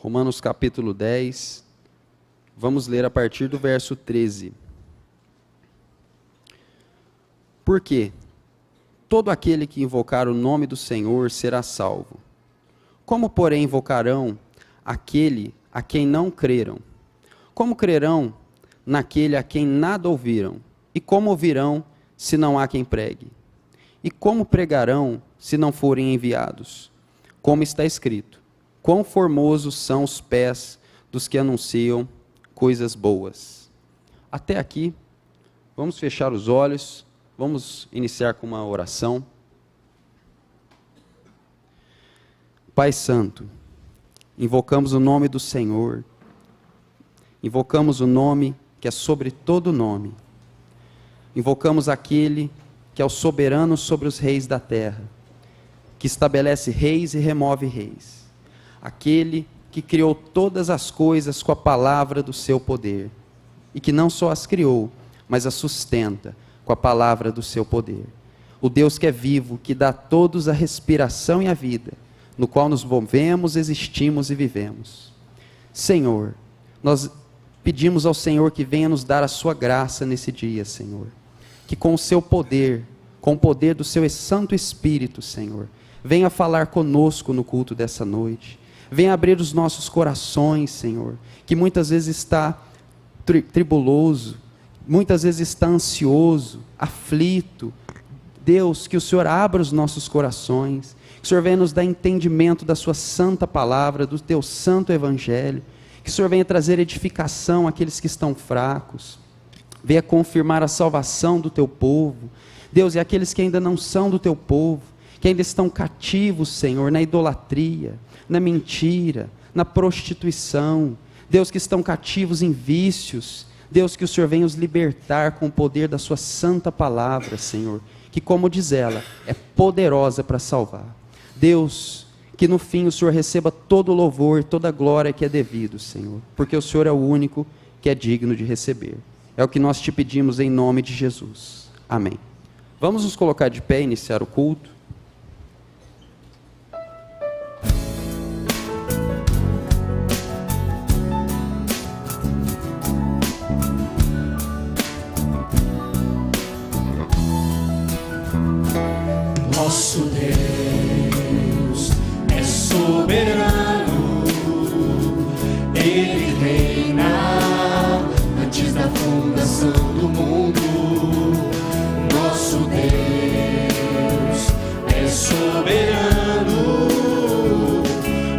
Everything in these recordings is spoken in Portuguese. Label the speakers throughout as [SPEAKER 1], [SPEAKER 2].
[SPEAKER 1] Romanos capítulo 10, vamos ler a partir do verso 13. Porque todo aquele que invocar o nome do Senhor será salvo. Como, porém, invocarão aquele a quem não creram? Como crerão naquele a quem nada ouviram? E como ouvirão se não há quem pregue? E como pregarão se não forem enviados? Como está escrito: quão formosos são os pés dos que anunciam coisas boas. Até aqui, vamos fechar os olhos, vamos iniciar com uma oração. Pai Santo, invocamos o nome do Senhor, invocamos o nome que é sobre todo nome, invocamos aquele que é o soberano sobre os reis da terra, que estabelece reis e remove reis, aquele que criou todas as coisas com a palavra do seu poder, e que não só as criou, mas as sustenta com a palavra do seu poder. O Deus que é vivo, que dá a todos a respiração e a vida, no qual nos movemos, existimos e vivemos. Senhor, nós pedimos ao Senhor que venha nos dar a sua graça nesse dia, Senhor, que com o seu poder, com o poder do seu Santo Espírito, Senhor, venha falar conosco no culto dessa noite. Venha abrir os nossos corações, Senhor, que muitas vezes está tribuloso, muitas vezes está ansioso, aflito. Deus, que o Senhor abra os nossos corações, que o Senhor venha nos dar entendimento da sua santa palavra, do teu santo evangelho, que o Senhor venha trazer edificação àqueles que estão fracos, venha confirmar a salvação do teu povo, Deus, e aqueles que ainda não são do teu povo, que ainda estão cativos, Senhor, na idolatria, na mentira, na prostituição, Deus, que estão cativos em vícios, Deus, que o Senhor venha os libertar com o poder da sua santa palavra, Senhor, que, como diz ela, é poderosa para salvar. Deus, que no fim o Senhor receba todo o louvor, toda a glória que é devido, Senhor, porque o Senhor é o único que é digno de receber. É o que nós te pedimos em nome de Jesus. Amém. Vamos nos colocar de pé e iniciar o culto.
[SPEAKER 2] Nosso Deus é soberano, Ele reina antes da fundação do mundo. Nosso Deus é soberano,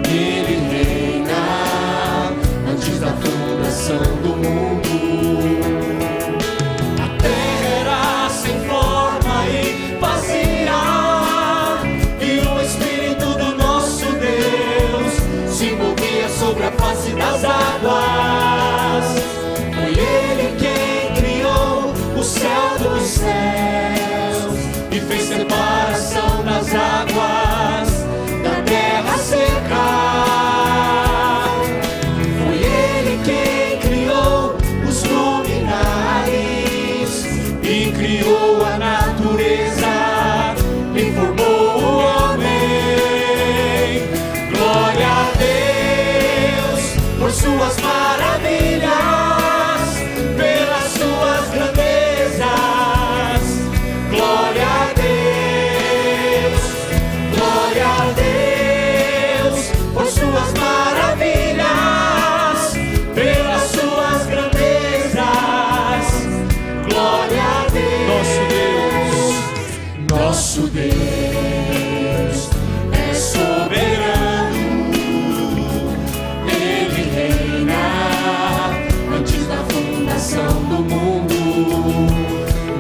[SPEAKER 2] Ele reina antes da fundação do mundo. A terra era sem forma e vazia, sobre a face das águas. Foi Ele quem criou o céu dos céus e fez separação das águas da terra seca. Foi Ele quem criou os luminares e criou a natureza e formou o homem. Glória a Deus por suas maravilhas, pelas suas grandezas. Glória a Deus por suas maravilhas, pelas suas grandezas. Glória a Deus. Nosso Deus é soberano, antes da fundação do mundo.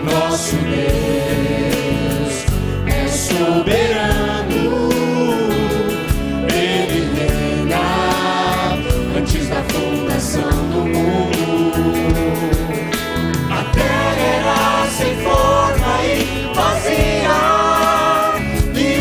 [SPEAKER 2] Nosso Deus é soberano, Ele reina antes da fundação do mundo. A terra era sem forma e vazia, e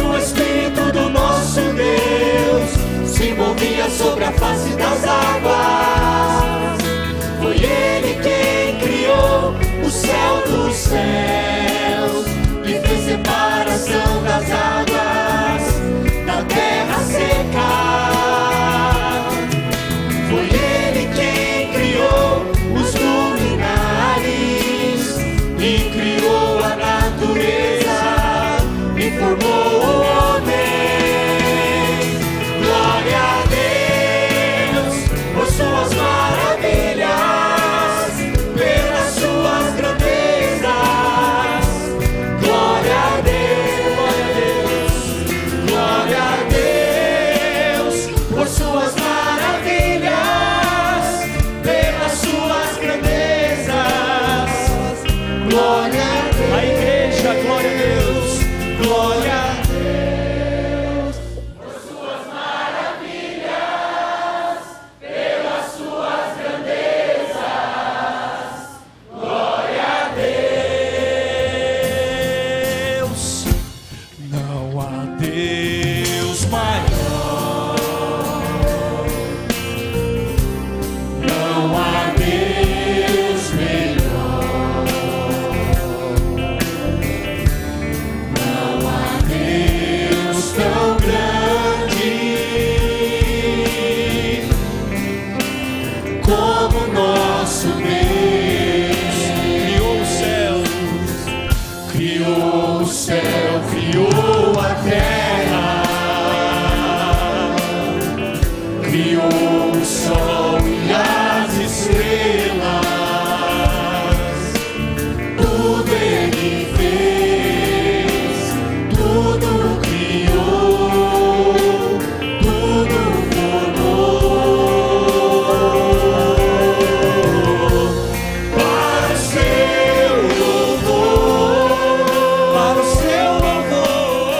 [SPEAKER 2] Para o seu louvor,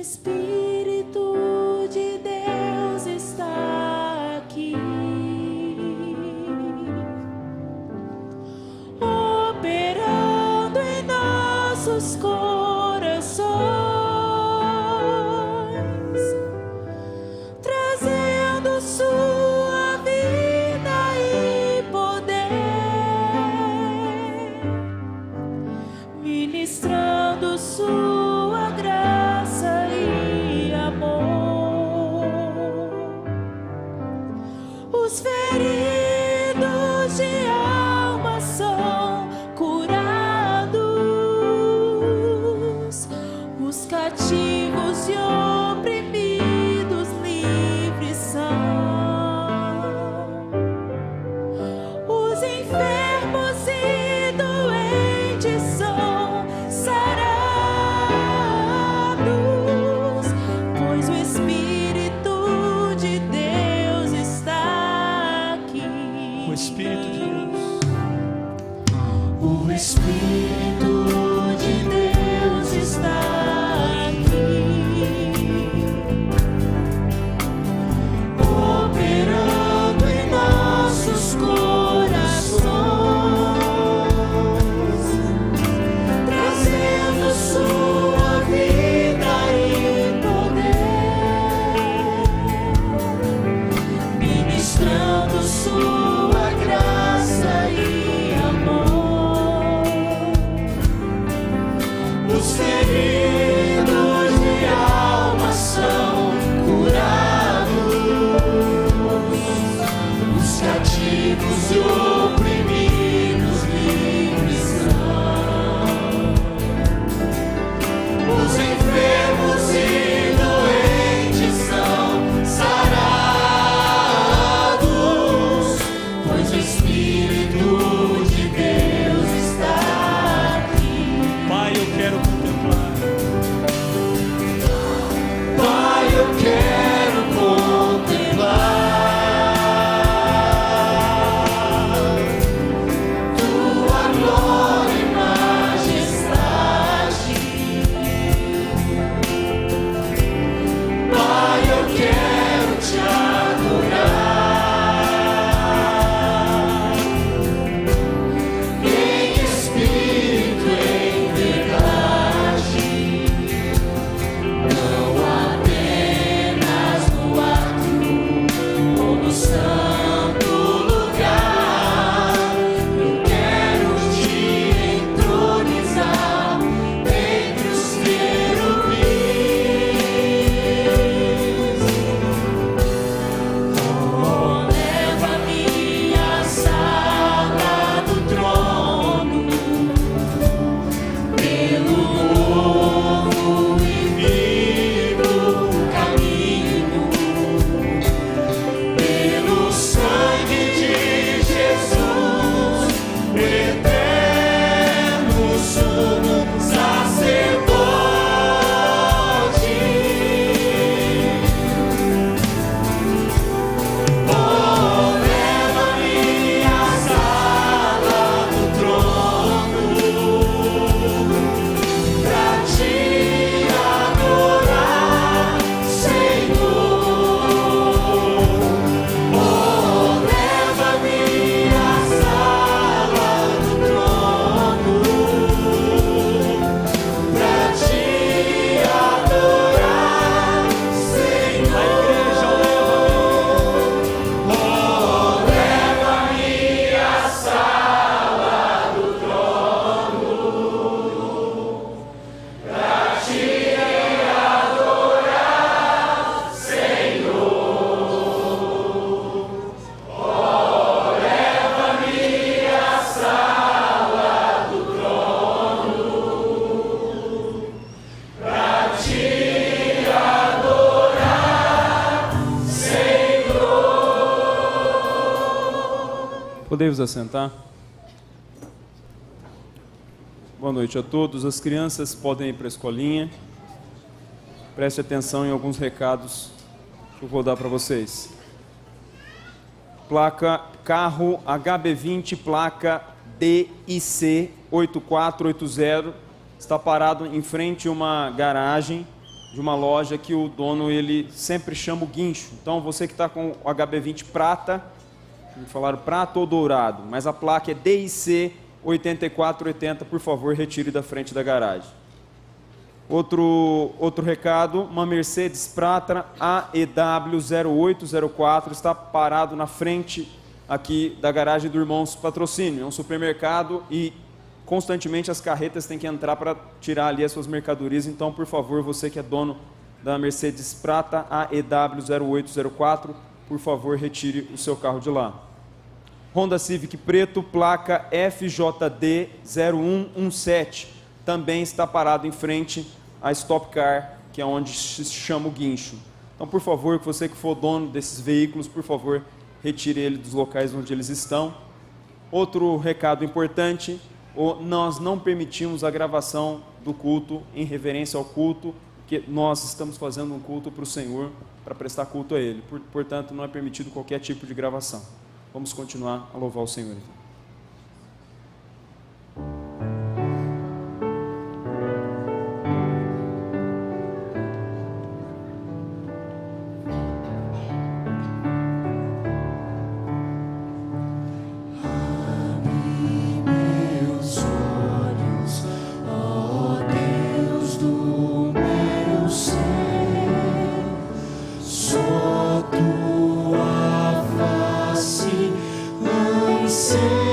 [SPEAKER 3] Espírito de Deus está aqui, operando em nossos corações, trazendo sua vida e poder, ministrando sua graça e amor. Os feridos de alma são curados, os cativos e oprimidos livres são, os enfermos e doentes são sarados, pois o Espírito de Deus está aqui.
[SPEAKER 2] O Espírito de Deus.
[SPEAKER 3] O Espírito de Deus está aqui, operando em nossos corações, trazendo sua vida e poder, ministrando sua graça e amor. Os feridos de alma são curados, os cativos e oprimidos livres são, os enfermos e doentes são sarados, pois o Espírito de Deus está aqui.
[SPEAKER 2] Pai, eu quero contemplar.
[SPEAKER 3] Pai, eu quero contemplar tua glória e majestade. Pai, eu quero te adorar em espírito e em verdade, não apenas no ato ou no santo lugar. Eu quero te entronizar entre os querubins. Oh, leva-me à sala do trono, pelo novo e vivo caminho, pelo sangue de Jesus, eterno sumo sacerdote. Oh, leva-me à sala do trono, pra te adorar, Senhor. Oh, leva-me à sala do trono, pra te adorar, Senhor.
[SPEAKER 2] A igreja
[SPEAKER 3] Oh, leva-me à sala do trono, pra te adorar, Senhor. Oh, leva-me à sala do trono, pra te adorar, Senhor.
[SPEAKER 4] Podemos assentar? Boa noite a todos. As crianças podem ir para a escolinha. Preste atenção em alguns recados que eu vou dar para vocês. Placa carro HB20, placa DIC 8480, está parado em frente a uma garagem de uma loja que o dono ele sempre chama o guincho. Então você que está com o HB20 prata, me falaram prata ou dourado, mas a placa é DIC 8480, por favor, retire da frente da garagem. Outro recado, uma Mercedes Prata AEW 0804 está parado na frente aqui da garagem do Irmãos Patrocínio. É um supermercado e constantemente as carretas têm que entrar para tirar ali as suas mercadorias. Então, por favor, você que é dono da Mercedes Prata AEW 0804, por favor, retire o seu carro de lá. Honda Civic preto, placa FJD 0117, também está parado em frente à Stop Car, que é onde se chama o guincho. Então, por favor, você que for dono desses veículos, por favor, retire ele dos locais onde eles estão. Outro recado importante, nós não permitimos a gravação do culto em reverência ao culto, que nós estamos fazendo um culto para o Senhor, para prestar culto a Ele. Portanto, não é permitido qualquer tipo de gravação. Vamos continuar a louvar o Senhor, então.
[SPEAKER 2] Só tua face, anseio.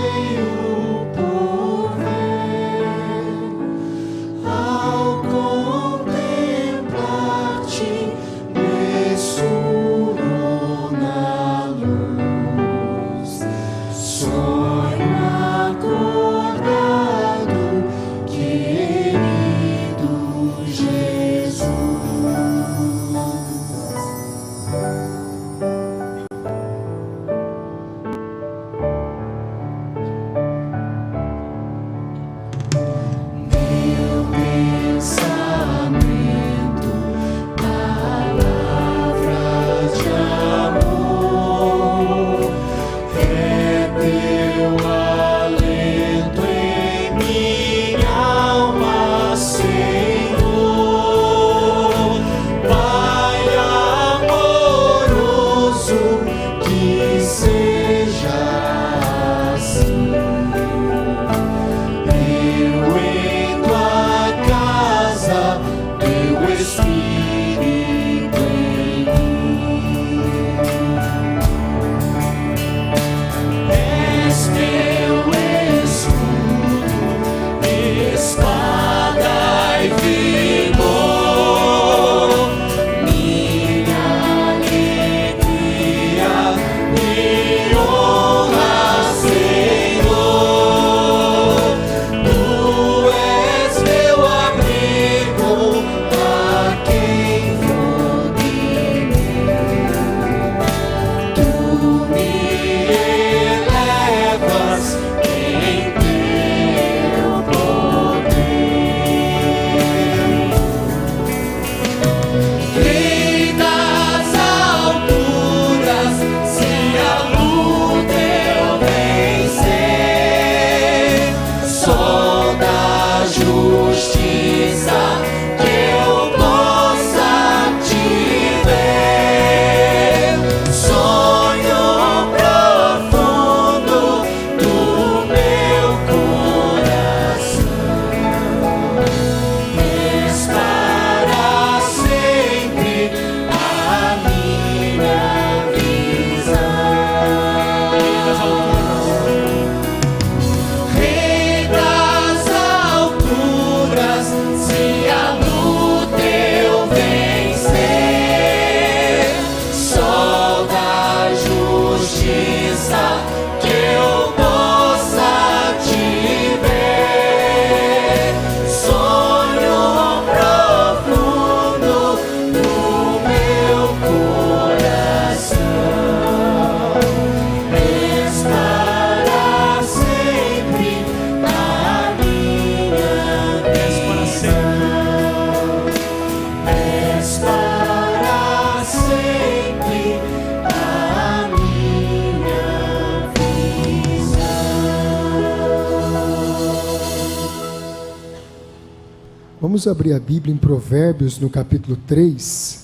[SPEAKER 5] Vamos abrir a Bíblia em Provérbios, no capítulo 3.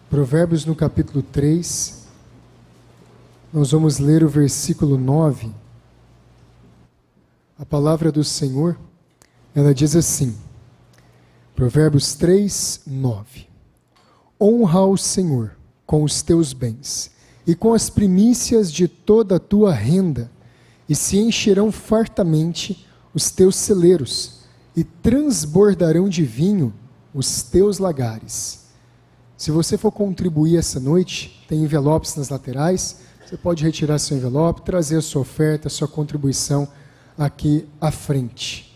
[SPEAKER 5] Provérbios, no capítulo 3, nós vamos ler o versículo 9. A palavra do Senhor, ela diz assim, Provérbios 3, 9. Honra ao Senhor com os teus bens e com as primícias de toda a tua renda, e se encherão fartamente os teus celeiros, e transbordarão de vinho os teus lagares. Se você for contribuir essa noite, tem envelopes nas laterais, você pode retirar seu envelope, trazer a sua oferta, a sua contribuição aqui à frente.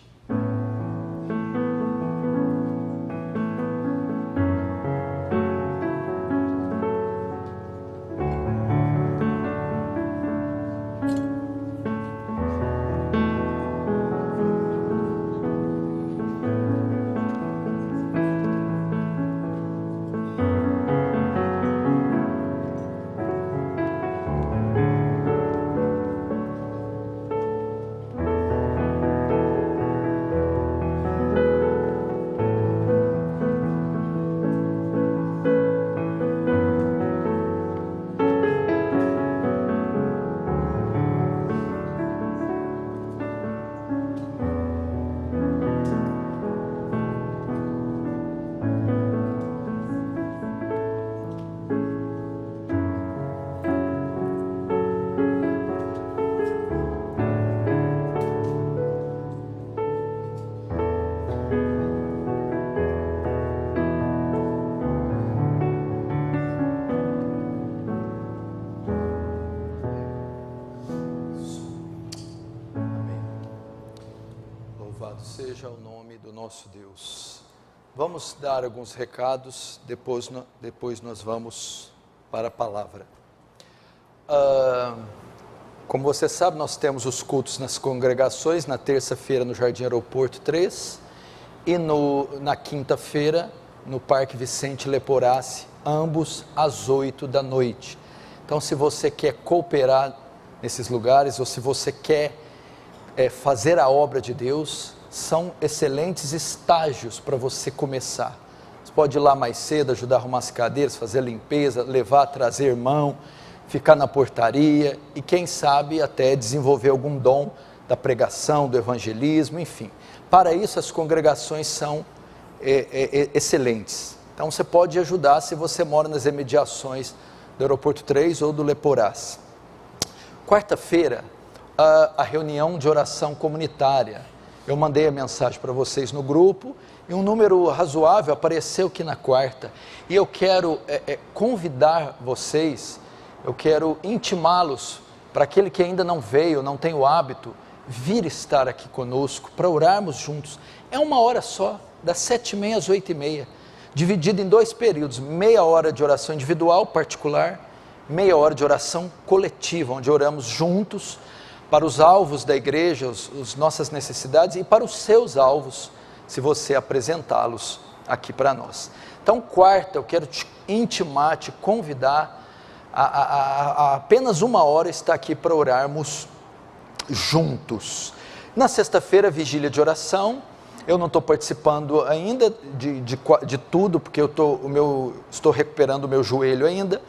[SPEAKER 6] Seja o nome do nosso Deus. Vamos dar alguns recados, depois nós vamos para a palavra. Como você sabe, nós temos os cultos nas congregações, na terça-feira no Jardim Aeroporto 3 e na quinta-feira no Parque Vicente Leporassi, ambos às 8 da noite. Então, se você quer cooperar nesses lugares, ou se você quer fazer a obra de Deus, são excelentes estágios para você começar. Você pode ir lá mais cedo, ajudar a arrumar as cadeiras, fazer a limpeza, levar, trazer irmão, ficar na portaria e quem sabe até desenvolver algum dom da pregação, do evangelismo, enfim. Para isso as congregações são excelentes. Então você pode ajudar se você mora nas imediações do Aeroporto 3 ou do Leporassi. Quarta-feira, a reunião de oração comunitária. Eu mandei a mensagem para vocês no grupo e um número razoável apareceu aqui na quarta. E eu quero convidar vocês, eu quero intimá-los, para aquele que ainda não veio, não tem o hábito, vir estar aqui conosco, para orarmos juntos. É 1 hora só, das 7h30 às 8h30, dividido em 2 períodos, meia hora de oração individual, particular, meia hora de oração coletiva, onde oramos juntos, para os alvos da igreja, as nossas necessidades e para os seus alvos, se você apresentá-los aqui para nós. Então, quarta, eu quero te intimar, te convidar a apenas 1 hora estar aqui para orarmos juntos. Na sexta-feira, vigília de oração. Eu não estou participando ainda de tudo, porque estou recuperando o meu joelho ainda.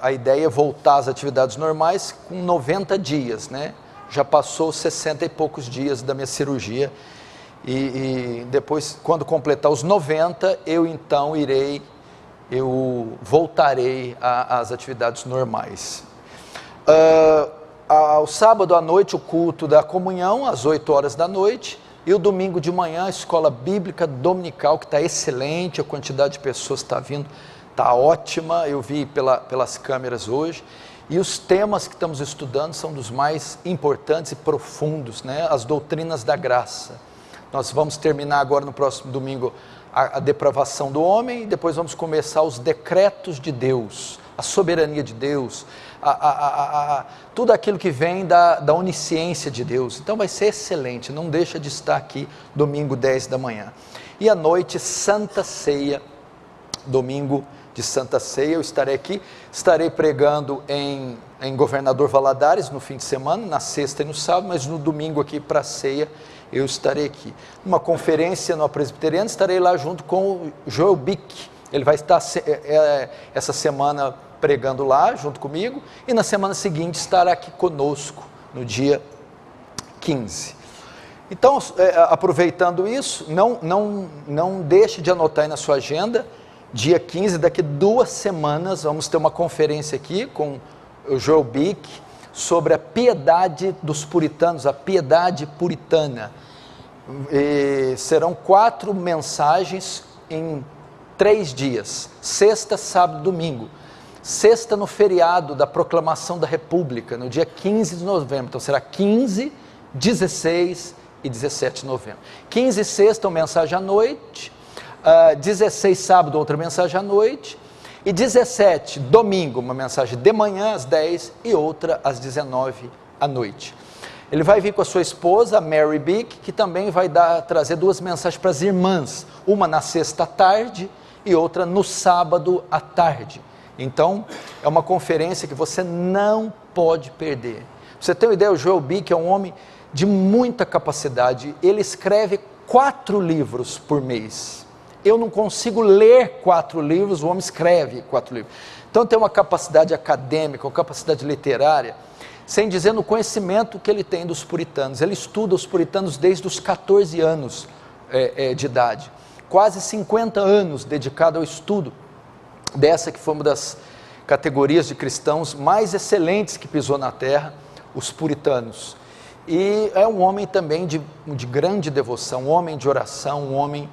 [SPEAKER 6] A ideia é voltar às atividades normais com 90 dias, né? Já passou 60 e poucos dias da minha cirurgia e depois, quando completar os 90, eu voltarei às atividades normais. Ao sábado à noite, o culto da comunhão, às 8 horas da noite, e o domingo de manhã, a escola bíblica dominical, que está excelente, a quantidade de pessoas está vindo, está ótima, eu vi pelas câmeras hoje, e os temas que estamos estudando são dos mais importantes e profundos, né? As doutrinas da graça. Nós vamos terminar agora no próximo domingo a depravação do homem, e depois vamos começar os decretos de Deus, a soberania de Deus, tudo aquilo que vem da onisciência de Deus. Então vai ser excelente, não deixa de estar aqui domingo 10 da manhã. E à noite, Santa Ceia, domingo de Santa Ceia, eu estarei aqui, estarei pregando em Governador Valadares no fim de semana, na sexta e no sábado, mas no domingo aqui para a ceia eu estarei aqui. Numa conferência no Presbiteriano, estarei lá junto com o Joel Bick, ele vai estar essa semana pregando lá junto comigo, e na semana seguinte estará aqui conosco, no dia 15. Então, aproveitando isso, não deixe de anotar aí na sua agenda, dia 15, daqui 2 semanas, vamos ter uma conferência aqui com o Joel Bick, sobre a piedade dos puritanos, a piedade puritana. E serão 4 mensagens em 3 dias, sexta, sábado e domingo. Sexta no feriado da Proclamação da República, no dia 15 de novembro, então será 15, 16 e 17 de novembro. 15, sexta, uma mensagem à noite, 16, sábado, outra mensagem à noite, e 17, domingo, uma mensagem de manhã às 10 e outra às 19 à noite. Ele vai vir com a sua esposa, Mary Bick, que também vai trazer 2 mensagens para as irmãs, uma na sexta à tarde e outra no sábado à tarde. Então, é uma conferência que você não pode perder. Pra você ter uma ideia, o Joel Bick é um homem de muita capacidade, ele escreve 4 livros por mês. Eu não consigo ler 4 livros, o homem escreve 4 livros. Então tem uma capacidade acadêmica, uma capacidade literária, sem dizer no conhecimento que ele tem dos puritanos. Ele estuda os puritanos desde os 14 anos de idade. Quase 50 anos dedicado ao estudo dessa que foi uma das categorias de cristãos mais excelentes que pisou na terra, os puritanos. E é um homem também de grande devoção, um homem de oração, um homem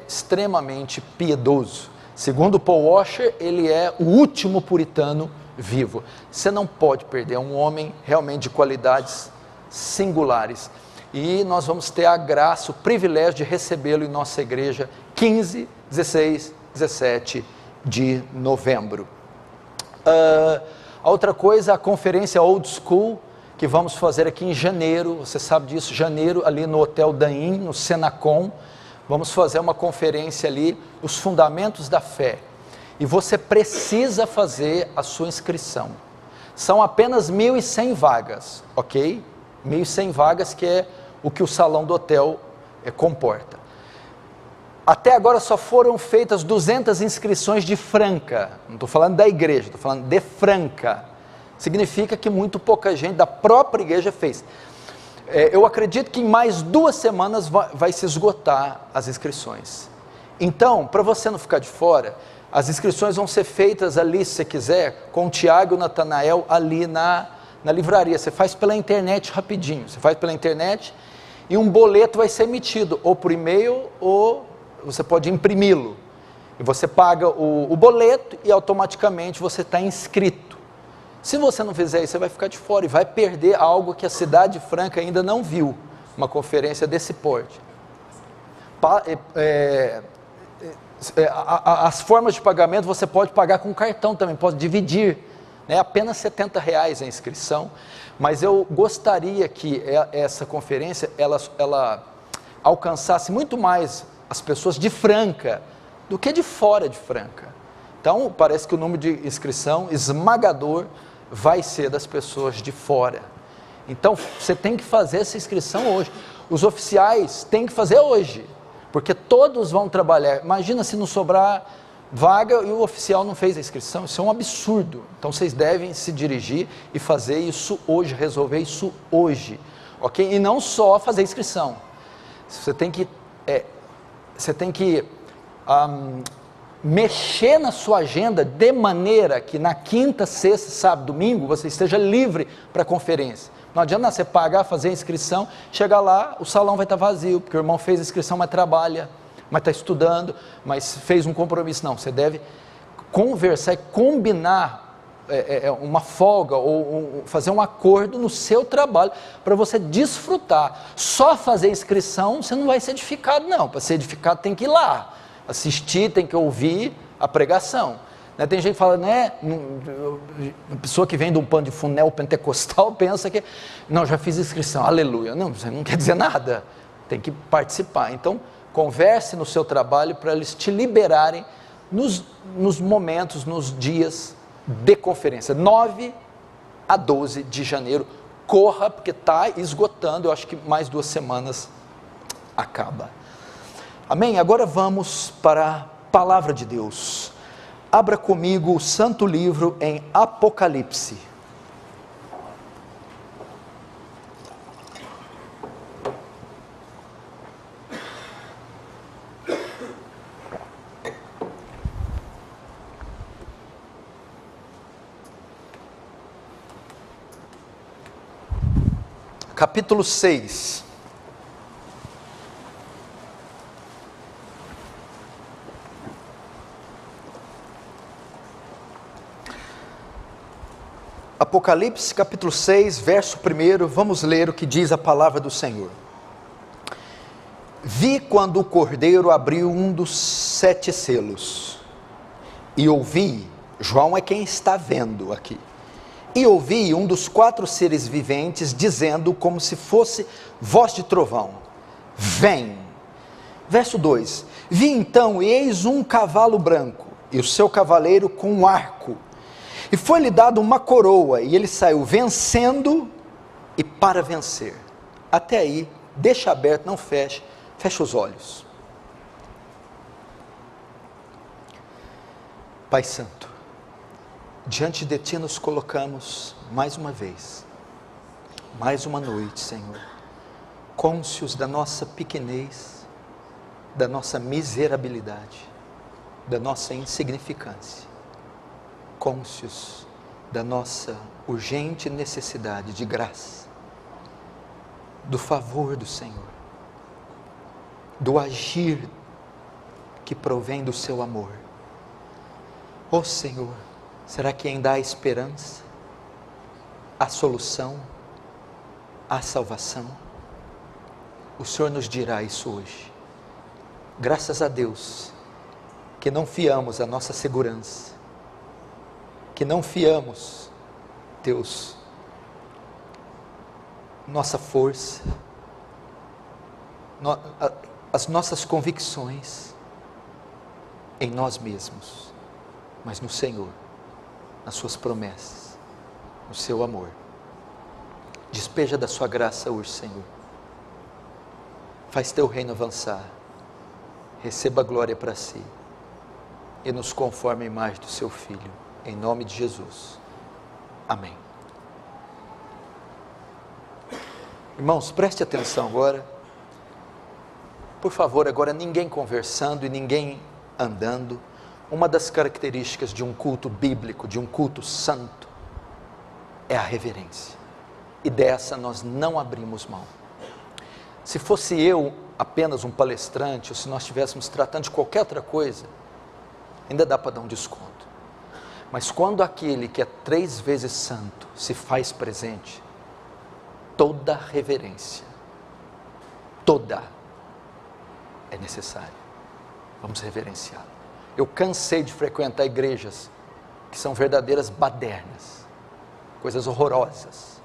[SPEAKER 6] extremamente piedoso. Segundo Paul Washer, ele é o último puritano vivo. Você não pode perder, é um homem realmente de qualidades singulares. E nós vamos ter a graça, o privilégio de recebê-lo em nossa igreja 15, 16, 17 de novembro. A outra coisa, a conferência Old School, que vamos fazer aqui em janeiro, você sabe disso, janeiro, ali no Hotel Daim, no Senacom. Vamos fazer uma conferência ali, os fundamentos da fé. E você precisa fazer a sua inscrição. São apenas 1.100 vagas, ok? 1.100 vagas, que é o que o salão do hotel comporta. Até agora só foram feitas 200 inscrições de Franca. Não estou falando da igreja, estou falando de Franca. Significa que muito pouca gente da própria igreja fez. Eu acredito que em mais 2 semanas vai se esgotar as inscrições. Então, para você não ficar de fora, as inscrições vão ser feitas ali, se você quiser, com o Tiago e o Natanael ali na livraria. Você faz pela internet rapidinho, você faz pela internet e um boleto vai ser emitido, ou por e-mail, ou você pode imprimi-lo. E você paga o boleto e automaticamente você está inscrito. Se você não fizer isso, você vai ficar de fora e vai perder algo que a cidade franca ainda não viu, uma conferência desse porte. As formas de pagamento você pode pagar com cartão também, pode dividir, né? Apenas R$70 a inscrição, mas eu gostaria que essa conferência ela alcançasse muito mais as pessoas de Franca do que de fora de Franca. Então parece que o número de inscrição esmagador vai ser das pessoas de fora. Então você tem que fazer essa inscrição hoje. Os oficiais têm que fazer hoje, porque todos vão trabalhar. Imagina se não sobrar vaga e o oficial não fez a inscrição, isso é um absurdo. Então vocês devem se dirigir e fazer isso hoje, resolver isso hoje, ok? E não só fazer a inscrição, você tem que mexer na sua agenda de maneira que na quinta, sexta, sábado, domingo você esteja livre para a conferência. Não adianta você pagar, fazer a inscrição, chegar lá, o salão vai estar vazio, porque o irmão fez a inscrição, mas trabalha, mas está estudando, mas fez um compromisso. Não, você deve conversar e combinar uma folga ou fazer um acordo no seu trabalho para você desfrutar. Só fazer inscrição você não vai ser edificado, não. Para ser edificado tem que ir lá, assistir, tem que ouvir a pregação. Tem gente que fala, né? A pessoa que vem de um pano de funel pentecostal pensa que, não, já fiz inscrição, aleluia. Não, você não quer dizer nada, tem que participar. Então, converse no seu trabalho para eles te liberarem nos momentos, nos dias de conferência, 9 a 12 de janeiro, corra, porque está esgotando, eu acho que mais 2 semanas acaba. Amém? Agora vamos para a palavra de Deus. Abra comigo o santo livro em Apocalipse. Capítulo 6. Apocalipse capítulo 6, verso 1, vamos ler o que diz a palavra do Senhor. Vi quando o Cordeiro abriu um dos 7 selos, e ouvi, João é quem está vendo aqui, e ouvi um dos 4 seres viventes dizendo como se fosse voz de trovão, vem. Verso 2, vi então, e eis um cavalo branco, e o seu cavaleiro com um arco, e foi-lhe dado uma coroa, e ele saiu vencendo e para vencer. Até aí, deixa aberto, não feche, fecha os olhos. Pai Santo, diante de Ti nos colocamos mais uma vez, mais uma noite, Senhor, cônscios da nossa pequenez, da nossa miserabilidade, da nossa insignificância, cônscios da nossa urgente necessidade de graça, do favor do Senhor, do agir que provém do Seu amor. Ó Senhor, será que ainda há esperança, há solução, há salvação? O Senhor nos dirá isso hoje. Graças a Deus, que não fiamos a nossa segurança, que não fiamos, Deus, nossa força, as nossas convicções em nós mesmos, mas no Senhor, nas suas promessas, no seu amor. Despeja da sua graça hoje, Senhor. Faz teu reino avançar. Receba a glória para si e nos conforme a imagem do seu Filho, em nome de Jesus. Amém. Irmãos, preste atenção agora. Por favor, agora ninguém conversando e ninguém andando. Uma das características de um culto bíblico, de um culto santo, é a reverência. E dessa nós não abrimos mão. Se fosse eu apenas um palestrante, ou se nós estivéssemos tratando de qualquer outra coisa, ainda dá para dar um desconto. Mas quando aquele que é 3 vezes santo se faz presente, toda reverência, toda, é necessária. Vamos reverenciá-lo. Eu cansei de frequentar igrejas que são verdadeiras badernas, coisas horrorosas,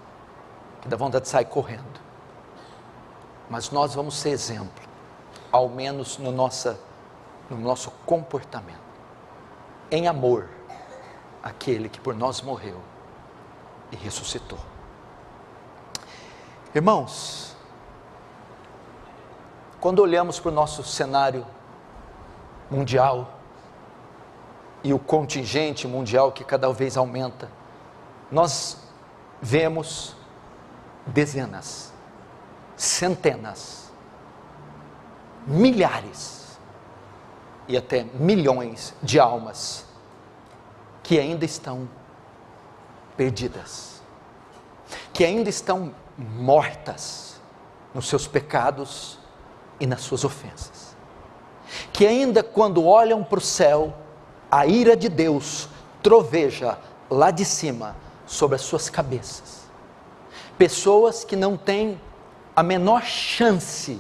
[SPEAKER 6] que dá vontade de sair correndo. Mas nós vamos ser exemplo, ao menos no nosso comportamento, em amor, aquele que por nós morreu e ressuscitou. Irmãos, quando olhamos para o nosso cenário mundial e o contingente mundial que cada vez aumenta, nós vemos dezenas, centenas, milhares e até milhões de almas que ainda estão perdidas, que ainda estão mortas nos seus pecados e nas suas ofensas, que ainda quando olham para o céu, a ira de Deus troveja lá de cima sobre as suas cabeças. Pessoas que não têm a menor chance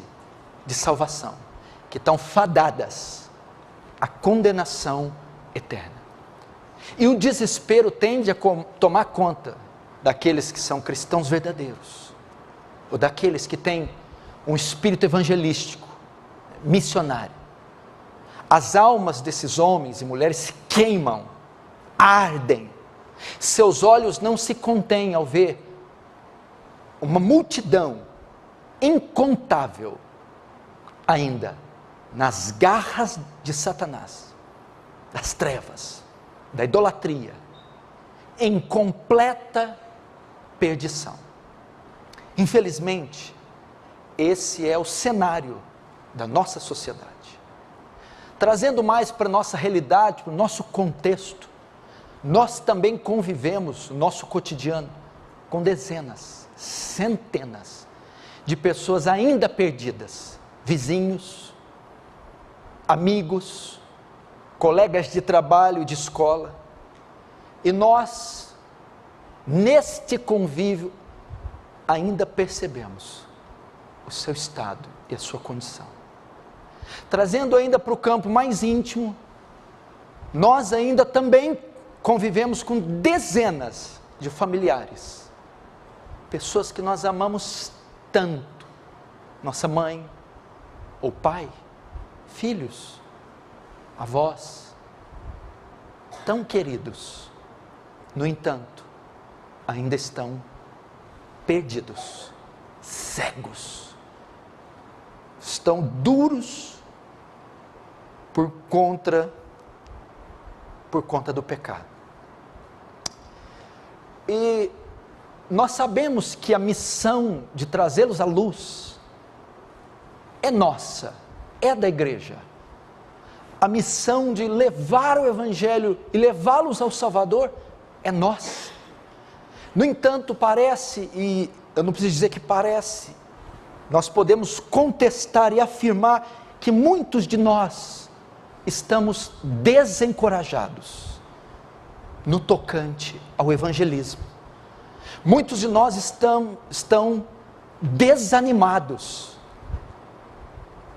[SPEAKER 6] de salvação, que estão fadadas à condenação eterna. E o desespero tende a tomar conta daqueles que são cristãos verdadeiros, ou daqueles que têm um espírito evangelístico, missionário. As almas desses homens e mulheres se queimam, ardem. Seus olhos não se contêm ao ver uma multidão incontável ainda nas garras de Satanás, das trevas, da idolatria, em completa perdição. Infelizmente, esse é o cenário da nossa sociedade. Trazendo mais para a nossa realidade, para o nosso contexto, nós também convivemos no nosso cotidiano com dezenas, centenas de pessoas ainda perdidas, vizinhos, amigos, colegas de trabalho e de escola, e nós, neste convívio, ainda percebemos o seu estado e a sua condição. Trazendo ainda para o campo mais íntimo, nós ainda também convivemos com dezenas de familiares, pessoas que nós amamos tanto, nossa mãe ou pai, filhos, avós, tão queridos, no entanto, ainda estão perdidos, cegos, estão duros por conta do pecado. E nós sabemos que a missão de trazê-los à luz é nossa, é da igreja. A missão de levar o evangelho e levá-los ao Salvador é nossa. No entanto, parece, e eu não preciso dizer que parece, nós podemos contestar e afirmar que muitos de nós estamos desencorajados no tocante ao evangelismo. Muitos de nós estão desanimados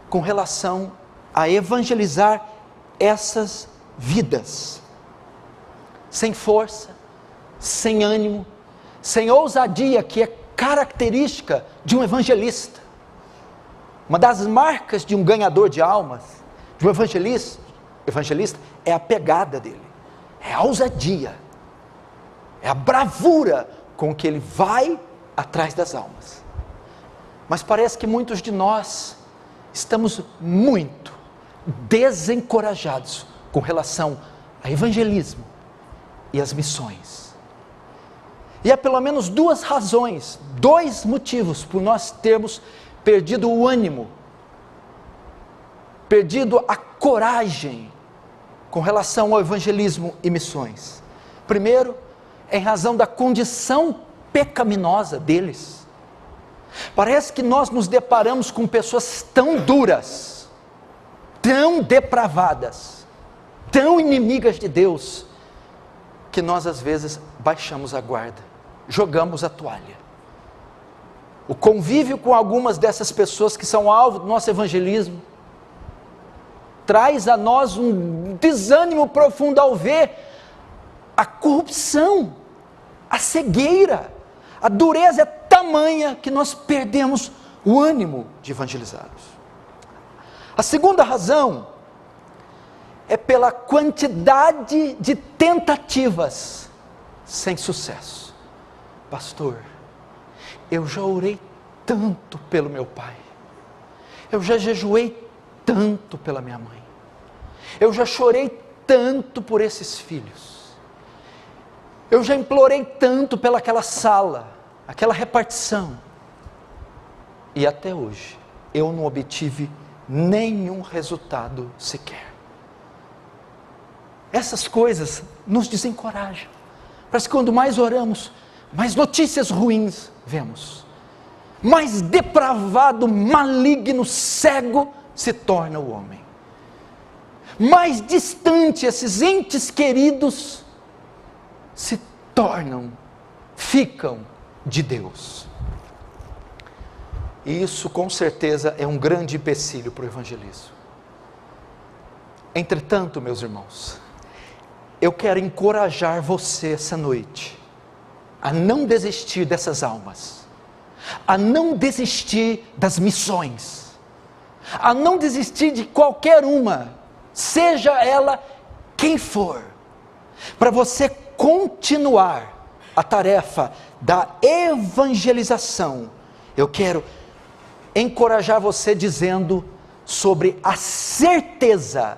[SPEAKER 6] com relação a evangelizar essas vidas, sem força, sem ânimo, sem ousadia, que é característica de um evangelista. Uma das marcas de um ganhador de almas, de um evangelista é a pegada dele, é a ousadia, é a bravura com que ele vai atrás das almas. Mas parece que muitos de nós estamos muito desencorajados com relação ao evangelismo e às missões. E há pelo menos duas razões, dois motivos por nós termos perdido o ânimo, perdido a coragem com relação ao evangelismo e missões. Primeiro, em razão da condição pecaminosa deles. Parece que nós nos deparamos com pessoas tão duras, tão depravadas, tão inimigas de Deus, que nós às vezes baixamos a guarda, jogamos a toalha. O convívio com algumas dessas pessoas que são alvo do nosso evangelismo traz a nós um desânimo profundo ao ver a corrupção, a cegueira, a dureza é tamanha que nós perdemos o ânimo de evangelizá-los. A segunda razão é pela quantidade de tentativas sem sucesso. Pastor, eu já orei tanto pelo meu pai, eu já jejuei tanto pela minha mãe, eu já chorei tanto por esses filhos, eu já implorei tanto pelaquela sala, aquela repartição, e até hoje eu não obtive nenhum resultado sequer. Essas coisas nos desencorajam. Parece que quando mais oramos, mais notícias ruins vemos, mais depravado, maligno, cego se torna o homem, mais distante esses entes queridos se tornam, ficam de Deus. E isso com certeza é um grande empecilho para o evangelismo. Entretanto, meus irmãos, eu quero encorajar você essa noite a não desistir dessas almas, a não desistir das missões, a não desistir de qualquer uma, seja ela quem for, para você continuar a tarefa da evangelização. Eu quero encorajar você dizendo sobre a certeza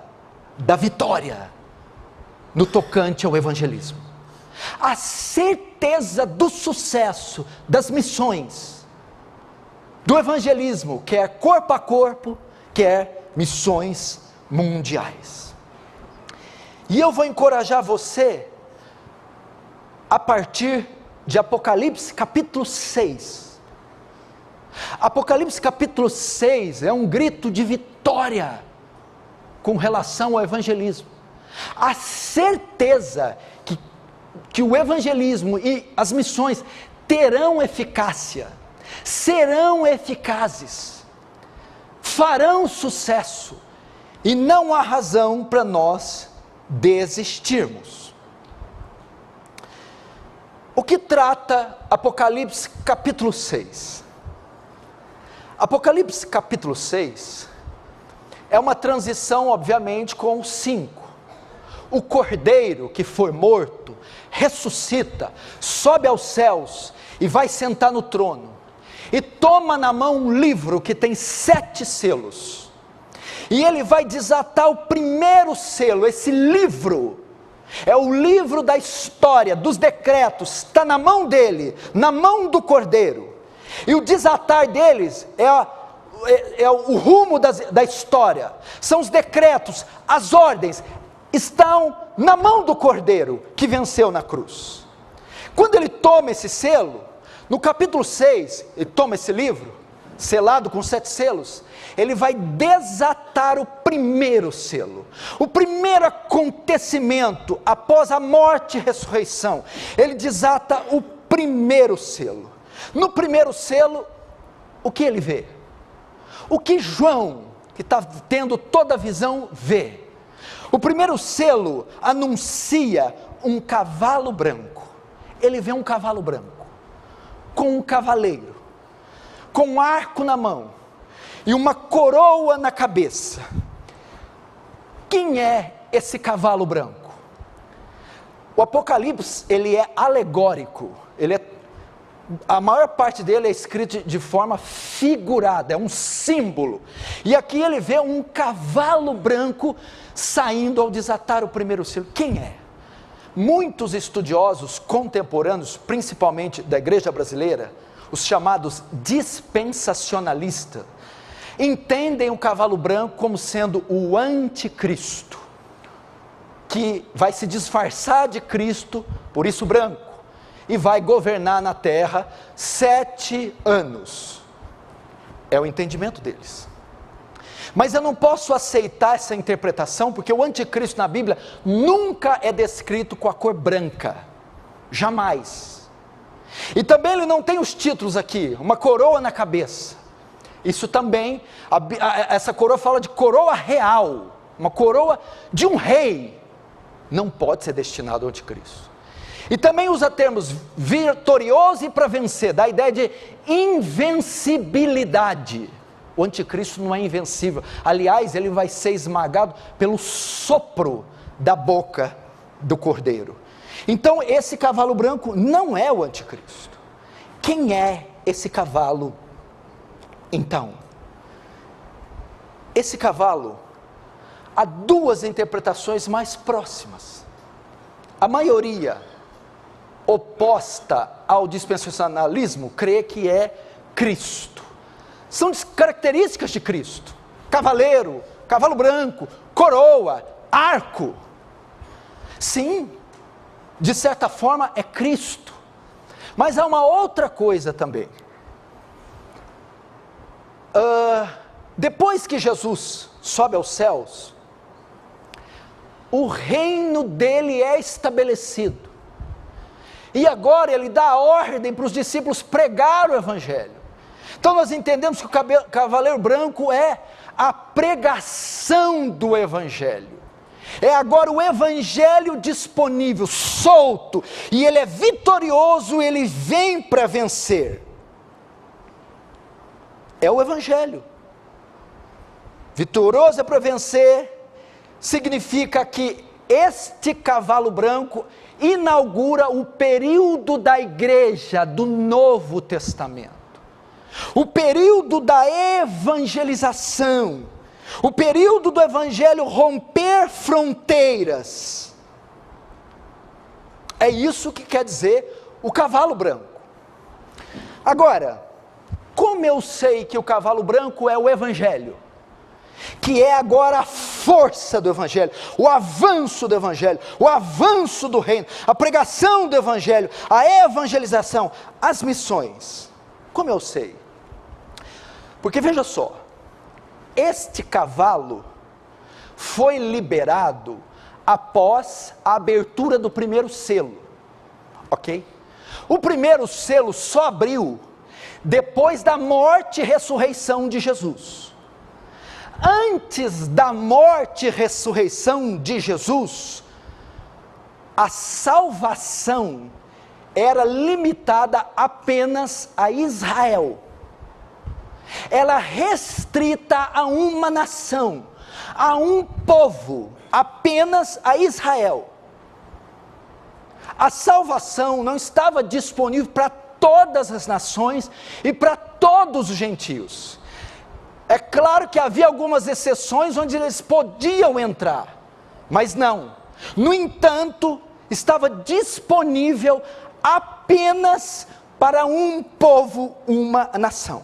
[SPEAKER 6] da vitória no tocante ao evangelismo, a certeza do sucesso das missões, do evangelismo, quer corpo a corpo, quer missões mundiais. E eu vou encorajar você a partir de Apocalipse capítulo 6. Apocalipse capítulo 6 é um grito de vitória com relação ao evangelismo. A certeza que o evangelismo e as missões terão eficácia, serão eficazes, farão sucesso, e não há razão para nós desistirmos. O que trata Apocalipse capítulo 6? Apocalipse capítulo 6 é uma transição, obviamente, com o 5. O cordeiro que foi morto, ressuscita, sobe aos céus e vai sentar no trono, e toma na mão um livro que tem 7 selos, e ele vai desatar o primeiro selo. Esse livro é o livro da história, dos decretos, está na mão dele, na mão do cordeiro, e o desatar deles é o rumo da história, são os decretos, as ordens, estão na mão do cordeiro que venceu na cruz. Quando ele toma esse selo, no capítulo 6, ele toma esse livro, selado com 7 selos, ele vai desatar o primeiro selo, o primeiro acontecimento após a morte e ressurreição. Ele desata o primeiro selo. No primeiro selo, o que ele vê? O que João, que está tendo toda a visão, vê? O primeiro selo anuncia um cavalo branco. Ele vê um cavalo branco, com um cavaleiro, com um arco na mão, e uma coroa na cabeça. Quem é esse cavalo branco? O Apocalipse, ele é alegórico, a maior parte dele é escrito de forma figurada, é um símbolo, e aqui ele vê um cavalo branco saindo ao desatar o primeiro selo. Quem é? Muitos estudiosos contemporâneos, principalmente da igreja brasileira, os chamados dispensacionalistas, entendem o cavalo branco como sendo o anticristo, que vai se disfarçar de Cristo, por isso branco, e vai governar na terra 7 anos. É o entendimento deles. Mas eu não posso aceitar essa interpretação, porque o anticristo na Bíblia nunca é descrito com a cor branca, jamais. E também ele não tem os títulos aqui, uma coroa na cabeça. Isso também, essa coroa fala de coroa real, uma coroa de um rei, não pode ser destinado ao anticristo. E também usa termos vitorioso e para vencer, dá a ideia de invencibilidade. O anticristo não é invencível, aliás, ele vai ser esmagado pelo sopro da boca do cordeiro. Então esse cavalo branco não é o anticristo. Quem é esse cavalo então? Esse cavalo, há 2 interpretações mais próximas. A maioria oposta ao dispensacionalismo crê que é Cristo. São características de Cristo: cavaleiro, cavalo branco, coroa, arco. Sim, de certa forma é Cristo. Mas há uma outra coisa também. Depois que Jesus sobe aos céus, o reino dele é estabelecido. E agora ele dá a ordem para os discípulos pregar o evangelho. Então nós entendemos que o cavaleiro branco é a pregação do evangelho. É agora o evangelho disponível, solto, e ele é vitorioso, ele vem para vencer. É o evangelho. Vitorioso é para vencer, significa que este cavalo branco inaugura o período da igreja do Novo Testamento, o período da evangelização, o período do evangelho romper fronteiras. É isso que quer dizer o cavalo branco. Agora, como eu sei que o cavalo branco é o evangelho, que é agora a força do evangelho, o avanço do evangelho, o avanço do reino, a pregação do evangelho, a evangelização, as missões? Como eu sei? Porque veja só, este cavalo foi liberado após a abertura do primeiro selo, ok? O primeiro selo só abriu depois da morte e ressurreição de Jesus. Antes da morte e ressurreição de Jesus, a salvação era limitada apenas a Israel. Ela restrita a uma nação, a um povo, apenas a Israel. A salvação não estava disponível para todas as nações e para todos os gentios. É claro que havia algumas exceções onde eles podiam entrar, mas não. No entanto, estava disponível apenas para um povo, uma nação.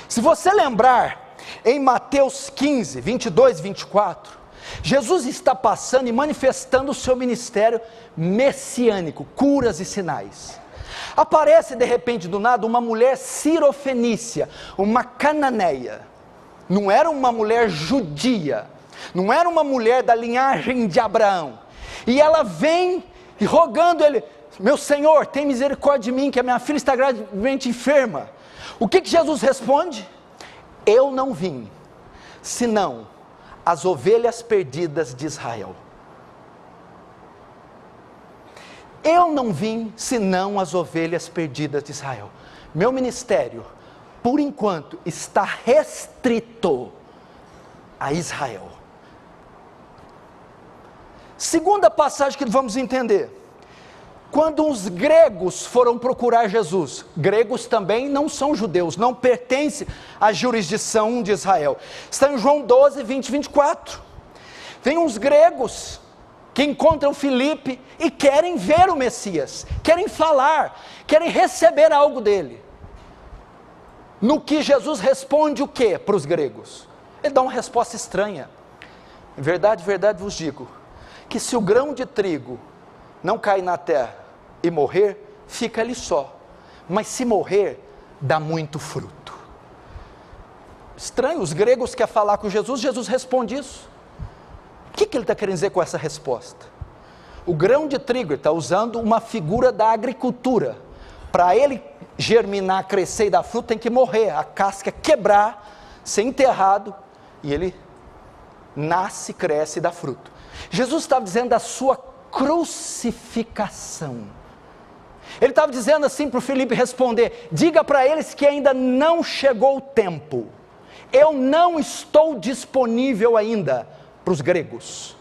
[SPEAKER 6] Se você lembrar, em Mateus 15, 22 e 24, Jesus está passando e manifestando o seu ministério messiânico, curas e sinais. Aparece de repente do nada uma mulher cirofenícia, uma cananeia. Não era uma mulher judia, não era uma mulher da linhagem de Abraão. E ela vem e rogando ele: meu Senhor, tem misericórdia de mim, que a minha filha está gravemente enferma. O que Jesus responde? Eu não vim, senão as ovelhas perdidas de Israel. Eu não vim, senão as ovelhas perdidas de Israel. Meu ministério, por enquanto, está restrito a Israel. Segunda passagem que vamos entender. Quando os gregos foram procurar Jesus, gregos também não são judeus, não pertencem à jurisdição de Israel. Está em João 12, 20 e 24. Vem uns gregos que encontram Filipe e querem ver o Messias, querem falar, querem receber algo dele. No que Jesus responde o que para os gregos? Ele dá uma resposta estranha. Em verdade, verdade vos digo, que se o grão de trigo não cair na terra e morrer, fica ali só, mas se morrer, dá muito fruto. Estranho, os gregos querem falar com Jesus, Jesus responde isso. O que ele está querendo dizer com essa resposta? O grão de trigo, ele está usando uma figura da agricultura. Para ele germinar, crescer e dar fruto, tem que morrer, a casca quebrar, ser enterrado, e ele nasce, cresce e dá fruto. Jesus estava dizendo da sua crucificação. Ele estava dizendo assim para o Filipe responder: diga para eles que ainda não chegou o tempo, eu não estou disponível ainda para os gregos.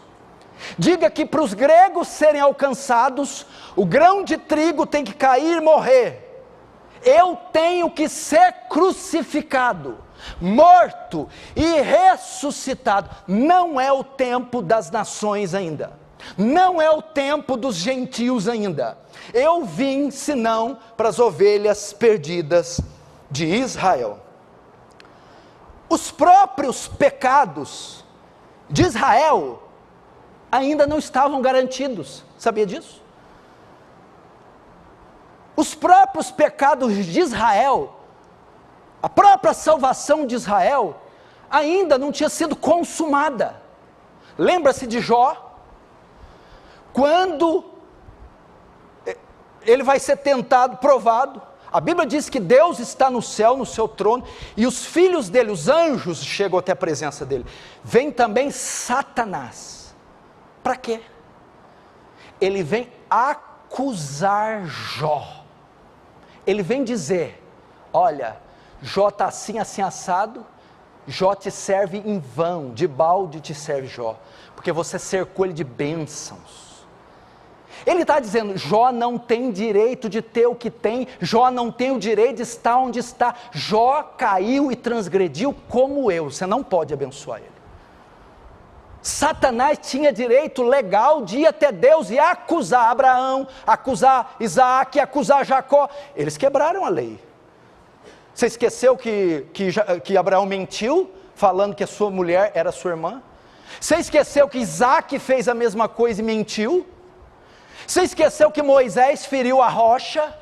[SPEAKER 6] Diga que para os gregos serem alcançados, o grão de trigo tem que cair e morrer. Eu tenho que ser crucificado, morto e ressuscitado. Não é o tempo das nações ainda, não é o tempo dos gentios ainda. Eu vim senão para as ovelhas perdidas de Israel. Os próprios pecados de Israel ainda não estavam garantidos, sabia disso? Os próprios pecados de Israel, a própria salvação de Israel, ainda não tinha sido consumada. Lembra-se de Jó? Quando ele vai ser tentado, provado, a Bíblia diz que Deus está no céu, no seu trono, e os filhos dele, os anjos, chegam até a presença dele. Vem também Satanás. Para quê? Ele vem acusar Jó. Ele vem dizer: olha, Jó está assim, assim assado, Jó te serve em vão, de balde te serve Jó, porque você cercou ele de bênçãos. Ele está dizendo, Jó não tem direito de ter o que tem, Jó não tem o direito de estar onde está, Jó caiu e transgrediu como eu, você não pode abençoar ele. Satanás tinha direito legal de ir até Deus e acusar Abraão, acusar Isaac, acusar Jacó. Eles quebraram a lei. Você esqueceu que Abraão mentiu, falando que a sua mulher era sua irmã? Você esqueceu que Isaac fez a mesma coisa e mentiu? Você esqueceu que Moisés feriu a rocha?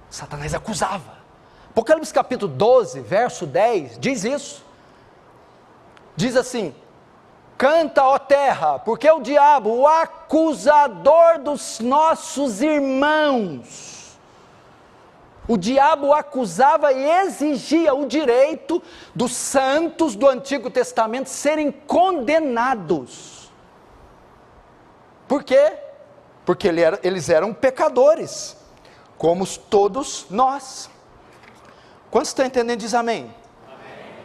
[SPEAKER 6] Satanás acusava. Apocalipse capítulo 12, verso 10, diz isso. Diz assim: canta, ó terra, porque o diabo, o acusador dos nossos irmãos, o diabo acusava e exigia o direito dos santos do Antigo Testamento serem condenados. Por quê? Porque eles eram pecadores, como todos nós. Quantos estão entendendo? Diz amém. Amém.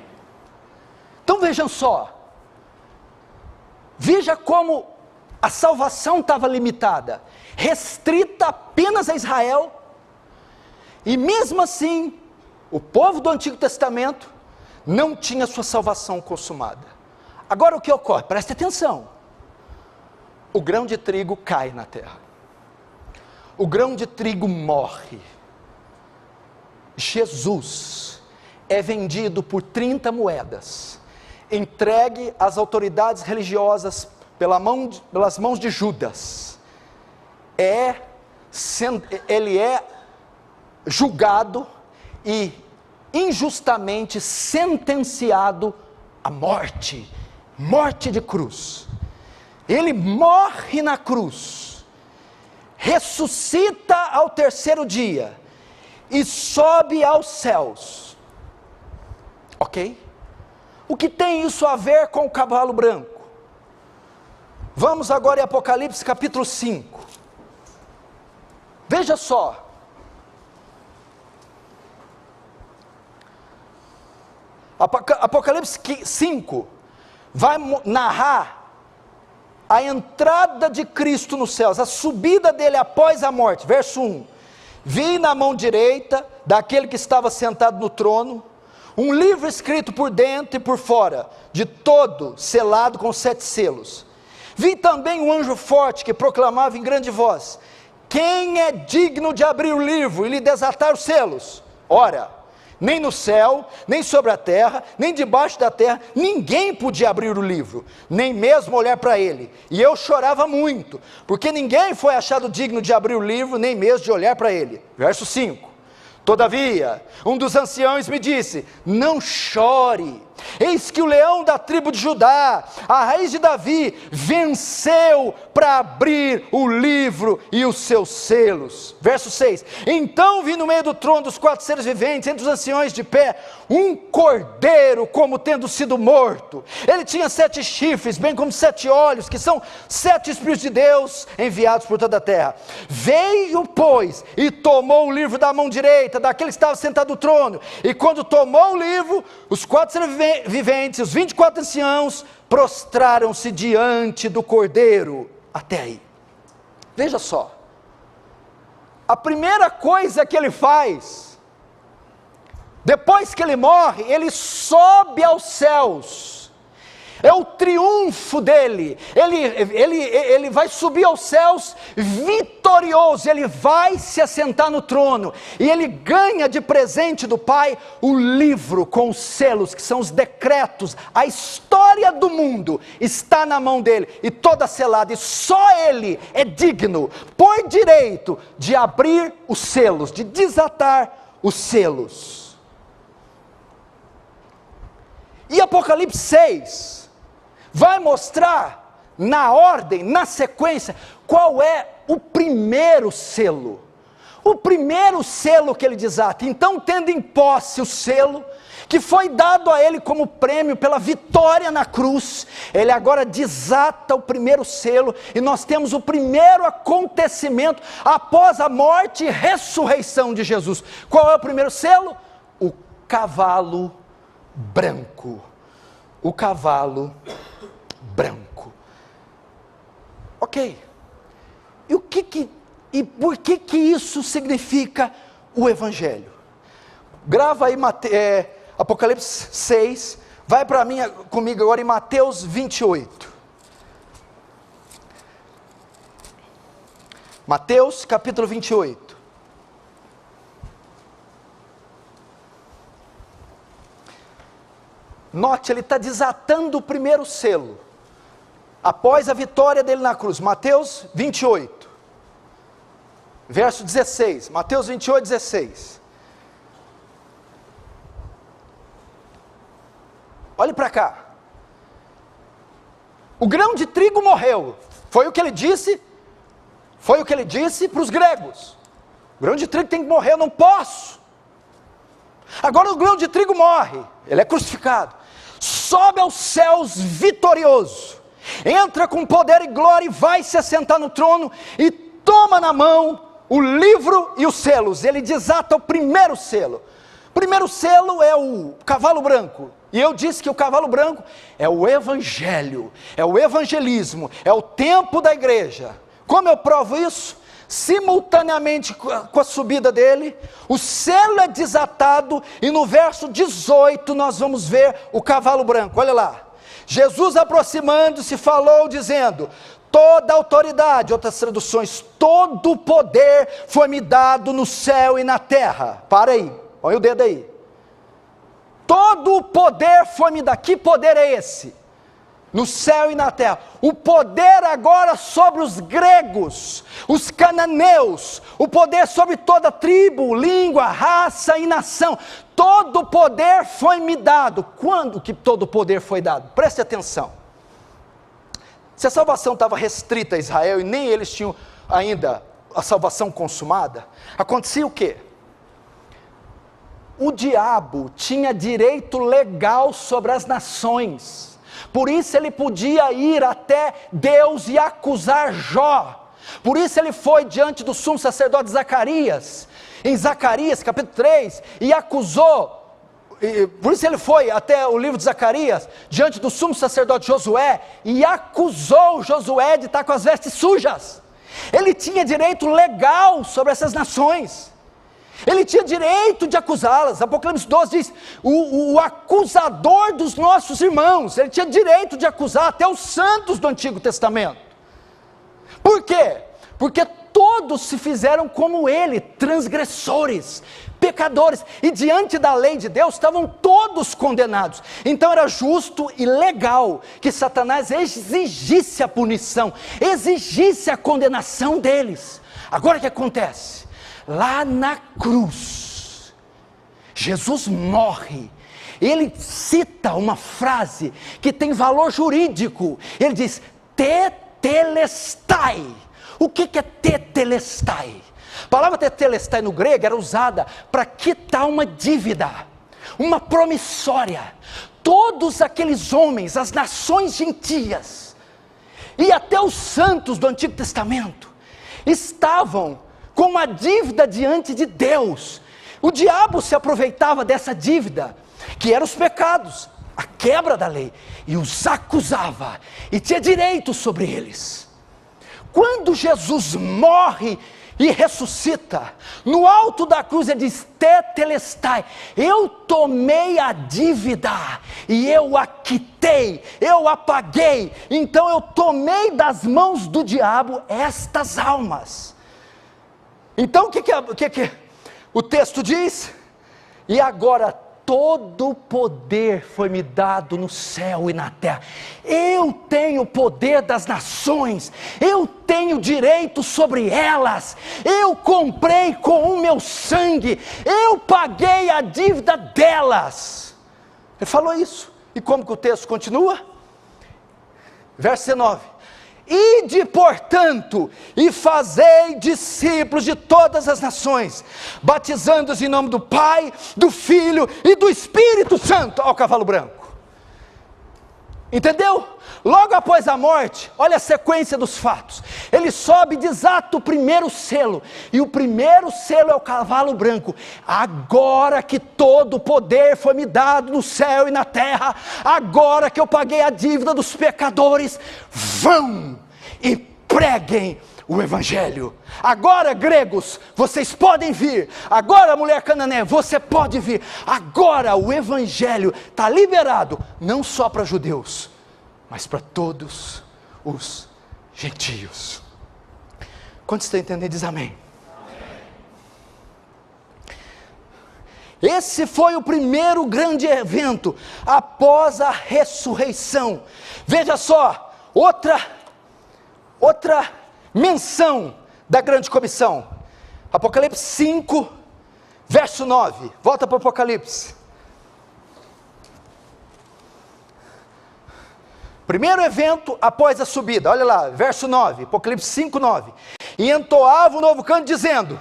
[SPEAKER 6] Então vejam só, veja como a salvação estava limitada, restrita apenas a Israel, e mesmo assim, o povo do Antigo Testamento não tinha sua salvação consumada. Agora o que ocorre? Preste atenção. O grão de trigo cai na terra, o grão de trigo morre. Jesus é vendido por 30 moedas, entregue às autoridades religiosas pelas mãos de Judas. Ele é julgado e injustamente sentenciado à morte, morte de cruz. Ele morre na cruz, ressuscita ao terceiro dia e sobe aos céus. Ok? O que tem isso a ver com o cavalo branco? Vamos agora em Apocalipse capítulo 5. Veja só. Apocalipse 5 vai narrar a entrada de Cristo nos céus, a subida dele após a morte. Verso 1: vi na mão direita daquele que estava sentado no trono um livro escrito por dentro e por fora, de todo selado com 7 selos. Vi também um anjo forte que proclamava em grande voz: quem é digno de abrir o livro e lhe desatar os selos? Ora, nem no céu, nem sobre a terra, nem debaixo da terra, ninguém podia abrir o livro, nem mesmo olhar para ele. E eu chorava muito, porque ninguém foi achado digno de abrir o livro, nem mesmo de olhar para ele. Verso 5: todavia, um dos anciãos me disse: não chore, eis que o leão da tribo de Judá, a raiz de Davi, venceu para abrir o livro e os seus selos. Verso 6: então vi no meio do trono dos 4 seres viventes, entre os anciões de pé, um cordeiro como tendo sido morto. Ele tinha 7 chifres, bem como 7 olhos, que são 7 Espíritos de Deus enviados por toda a terra. Veio, pois, e tomou o livro da mão direita daquele que estava sentado no trono, e quando tomou o livro, os 4 seres viventes, os 24 anciãos, prostraram-se diante do cordeiro. Até aí. Veja só, a primeira coisa que ele faz, depois que ele morre, ele sobe aos céus. É o triunfo dele. Ele vai subir aos céus vitorioso. Ele vai se assentar no trono. E ele ganha de presente do Pai o livro com os selos, que são os decretos. A história do mundo está na mão dele, e toda selada. E só ele é digno, por direito, de abrir os selos, de desatar os selos. E Apocalipse 6 vai mostrar, na ordem, na sequência, qual é o primeiro selo. O primeiro selo que ele desata. Então, tendo em posse o selo, que foi dado a ele como prêmio pela vitória na cruz, ele agora desata o primeiro selo, e nós temos o primeiro acontecimento após a morte e ressurreição de Jesus. Qual é o primeiro selo? O cavalo branco. o cavalo branco. Ok. E por que isso significa o Evangelho? Grava aí Apocalipse 6, vai comigo agora em Mateus 28. Mateus capítulo 28. Note, ele está desatando o primeiro selo, após a vitória dele na cruz. Mateus 28, verso 16. Mateus 28, 16. Olhe para cá. O grão de trigo morreu. Foi o que ele disse para os gregos. O grão de trigo tem que morrer, eu não posso. Agora o grão de trigo morre, ele é crucificado. Sobe aos céus vitorioso. Entra com poder e glória e vai se assentar no trono e toma na mão o livro e os selos. Ele desata o primeiro selo. O primeiro selo é o cavalo branco. E eu disse que o cavalo branco é o evangelho, é o evangelismo, é o tempo da igreja. Como eu provo isso? Simultaneamente com a subida dele, o selo é desatado e no verso 18 nós vamos ver o cavalo branco. Olha lá. Jesus aproximando-se falou dizendo: toda autoridade, outras traduções, todo o poder foi me dado no céu e na terra. Para aí, põe o dedo aí. Todo o poder foi me dado. Que poder é esse? No céu e na terra. O poder agora sobre os gregos, os cananeus, o poder sobre toda tribo, língua, raça e nação. Todo o poder foi me dado. Quando que todo o poder foi dado? Preste atenção. Se a salvação estava restrita a Israel e nem eles tinham ainda a salvação consumada, acontecia o quê? O diabo tinha direito legal sobre as nações. Por isso ele podia ir até Deus e acusar Jó. Por isso ele foi diante do sumo sacerdote Zacarias, em Zacarias capítulo 3, e acusou. Por isso ele foi até o livro de Zacarias, diante do sumo sacerdote Josué, e acusou Josué de estar com as vestes sujas. Ele tinha direito legal sobre essas nações. Ele tinha direito de acusá-las. Apocalipse 12 diz, o acusador dos nossos irmãos, ele tinha direito de acusar até os santos do Antigo Testamento. Por quê? Porque todos se fizeram como ele, transgressores, pecadores, e diante da lei de Deus estavam todos condenados. Então era justo e legal que Satanás exigisse a punição, exigisse a condenação deles. Agora o que acontece? Lá na cruz, Jesus morre. Ele cita uma frase que tem valor jurídico. Ele diz, tetelestai. O que é tetelestai? A palavra tetelestai no grego era usada para quitar uma dívida, uma promissória. Todos aqueles homens, as nações gentias, e até os santos do Antigo Testamento, estavam com uma dívida diante de Deus. O diabo se aproveitava dessa dívida, que eram os pecados, a quebra da lei, e os acusava, e tinha direito sobre eles. Quando Jesus morre e ressuscita, no alto da cruz ele diz, tetelestai, eu tomei a dívida, e eu a quitei, eu a paguei, então eu tomei das mãos do diabo estas almas. Então o que o texto diz? E agora todo o poder foi me dado no céu e na terra. Eu tenho o poder das nações, eu tenho direito sobre elas, eu comprei com o meu sangue, eu paguei a dívida delas. Ele falou isso. E como que o texto continua? Verso 19. Ide, portanto, e fazei discípulos de todas as nações, batizando-os em nome do Pai, do Filho e do Espírito Santo. Olha o cavalo branco. Entendeu? Logo após a morte, olha a sequência dos fatos. Ele sobe e desata o primeiro selo. E o primeiro selo é o cavalo branco. Agora que todo o poder foi me dado no céu e na terra, agora que eu paguei a dívida dos pecadores, vão e preguem o evangelho. Agora, gregos, vocês podem vir. Agora, mulher cananeia, você pode vir. Agora o evangelho está liberado, não só para judeus, mas para todos os gentios. Quantos estão entendendo? Diz amém. Esse foi o primeiro grande evento após a ressurreição. Veja só, outra menção da grande comissão. Apocalipse 5, verso 9. Volta para o Apocalipse. Primeiro evento após a subida, olha lá, verso 9, Apocalipse 5, 9. E entoava um novo canto dizendo: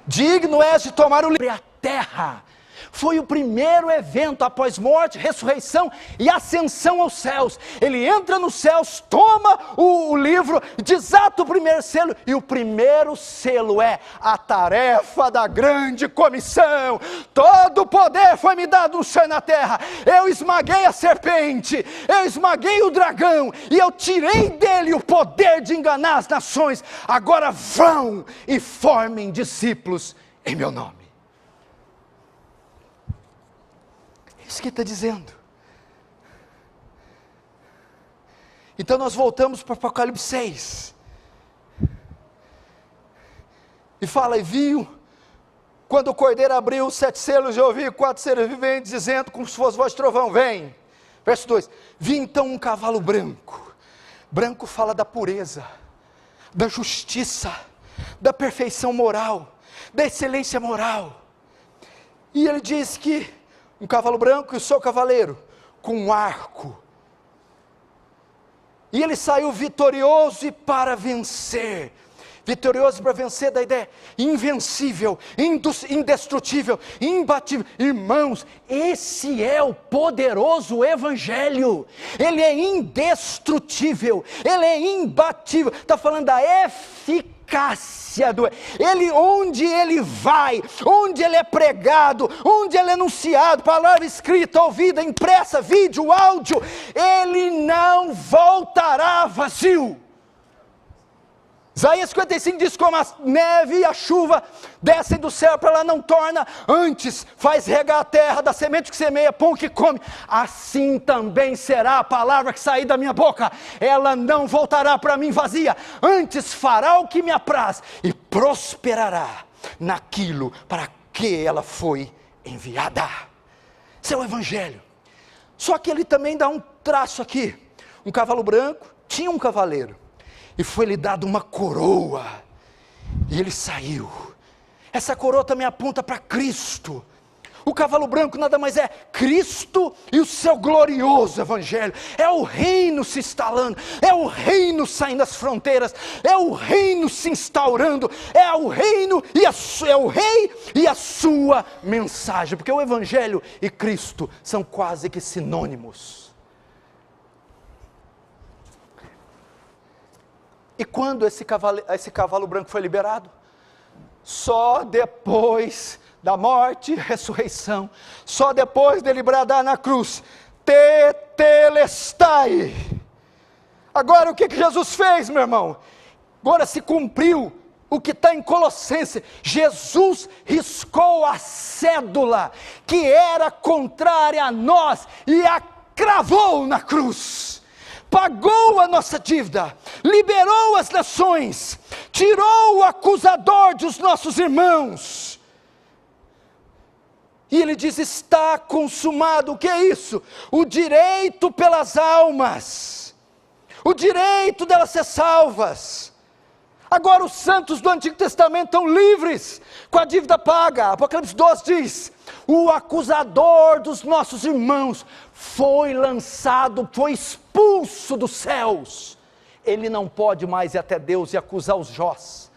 [SPEAKER 6] digno és de tomar o livro. A terra foi o primeiro evento após morte, ressurreição e ascensão aos céus. Ele entra nos céus, toma o livro, desata o primeiro selo, e o primeiro selo é a tarefa da grande comissão. Todo o poder foi me dado no céu e na terra. Eu esmaguei a serpente, eu esmaguei o dragão, e eu tirei dele o poder de enganar as nações. Agora vão e formem discípulos em meu nome. Isso que está dizendo. Então nós voltamos para Apocalipse 6. E fala: e viu, quando o cordeiro abriu os 7 selos, eu ouvi 4 seres viventes dizendo, como se fosse voz de trovão: vem. Verso 2: vi então um cavalo branco. Branco fala da pureza, da justiça, da perfeição moral, da excelência moral. E ele diz que um cavalo branco e o seu cavaleiro com um arco. E ele saiu vitorioso e para vencer. Vitorioso para vencer da ideia invencível, indestrutível, imbatível. Irmãos, esse é o poderoso evangelho. Ele é indestrutível, ele é imbatível. Está falando da eficácia do ele, onde ele vai, onde ele é pregado, onde ele é anunciado, palavra escrita, ouvida, impressa, vídeo, áudio, ele não voltará vazio. Isaías 55 diz: como a neve e a chuva descem do céu para lá, não torna, antes faz regar a terra, da semente que semeia, pão que come, assim também será a palavra que sair da minha boca. Ela não voltará para mim vazia, antes fará o que me apraz e prosperará naquilo para que ela foi enviada. Esse é o evangelho. Só que ele também dá um traço aqui. Um cavalo branco, tinha um cavaleiro, e foi-lhe dado uma coroa, e ele saiu. Essa coroa também aponta para Cristo. O cavalo branco nada mais é Cristo e o seu glorioso evangelho. É o reino se instalando, é o reino saindo das fronteiras, é o reino se instaurando, é o reino e é o rei e a sua mensagem, porque o evangelho e Cristo são quase que sinônimos. E quando esse cavalo branco foi liberado? Só depois da morte e ressurreição, só depois dele bradar na cruz: tetelestai. Agora o que Jesus fez, meu irmão? Agora se cumpriu o que está em Colossenses. Jesus riscou a cédula que era contrária a nós e a cravou na cruz. Pagou a nossa dívida, liberou as nações, tirou o acusador dos nossos irmãos. E ele diz: está consumado. O que é isso? O direito pelas almas, o direito delas ser salvas. Agora os santos do Antigo Testamento estão livres, com a dívida paga. Apocalipse 12 diz: o acusador dos nossos irmãos foi lançado, foi expulso dos céus. Ele não pode mais ir até Deus e acusar os Jós.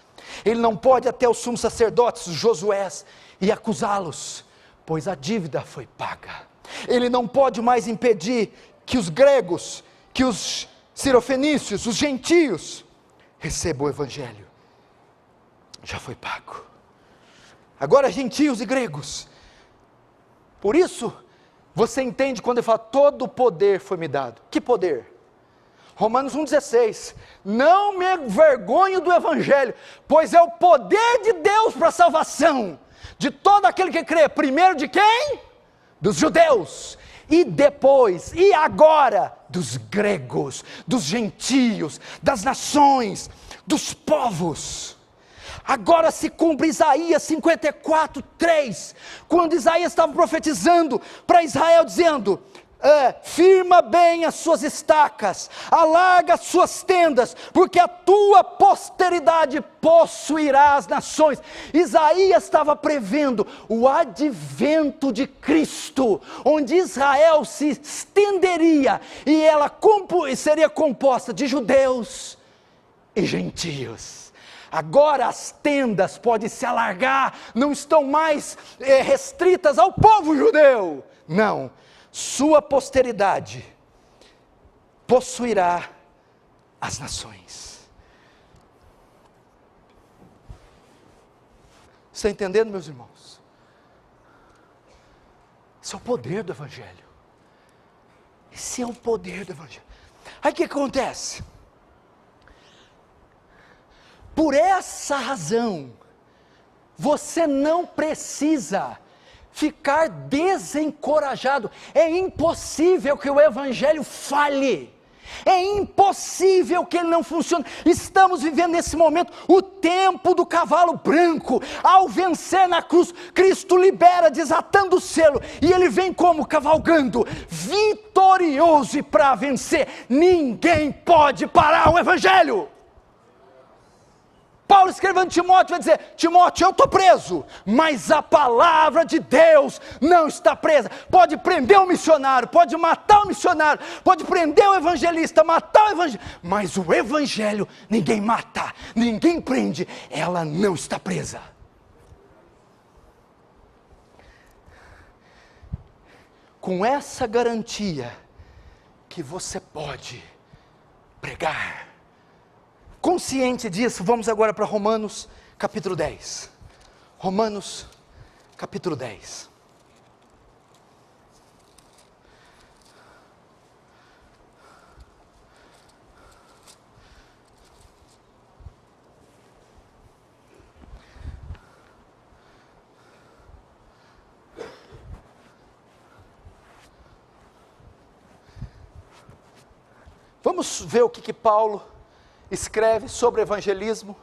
[SPEAKER 6] Ele não pode ir até os sumos sacerdotes, os Josués, e acusá-los, pois a dívida foi paga. Ele não pode mais impedir que os gregos que os cirofenícios, os gentios, recebam o evangelho. Já foi pago. Agora gentios e gregos. Por isso, você entende quando ele fala, todo o poder foi me dado. Que poder? Romanos 1,16, não me envergonho do evangelho, pois é o poder de Deus para a salvação, de todo aquele que crê, primeiro de quem? Dos judeus, e depois, e agora, dos gregos, dos gentios, das nações, dos povos. Agora se cumpre Isaías 54:3, quando Isaías estava profetizando para Israel, dizendo, firma bem as suas estacas, alarga as suas tendas, porque a tua posteridade possuirá as nações. Isaías estava prevendo o advento de Cristo, onde Israel se estenderia, e ela seria composta de judeus e gentios. Agora as tendas podem se alargar, não estão mais restritas ao povo judeu, não. Sua posteridade possuirá as nações. Está entendendo, meus irmãos? Esse é o poder do evangelho. Esse é o poder do evangelho. Aí o que acontece? Por essa razão, você não precisa ficar desencorajado. É impossível que o evangelho falhe. É impossível que ele não funcione. Estamos vivendo nesse momento o tempo do cavalo branco. Ao vencer na cruz, Cristo libera, desatando o selo, e ele vem como? Cavalgando, vitorioso, e para vencer, ninguém pode parar o evangelho. Paulo escrevendo Timóteo vai dizer, Timóteo, eu estou preso, mas a palavra de Deus não está presa. Pode prender o missionário, pode matar o missionário, pode prender o evangelista, matar o evangelista, mas o evangelho ninguém mata, ninguém prende, ela não está presa. Com essa garantia que você pode pregar. Consciente disso, vamos agora para Romanos capítulo 10. Romanos capítulo 10. Vamos ver o que Paulo escreve sobre evangelismo,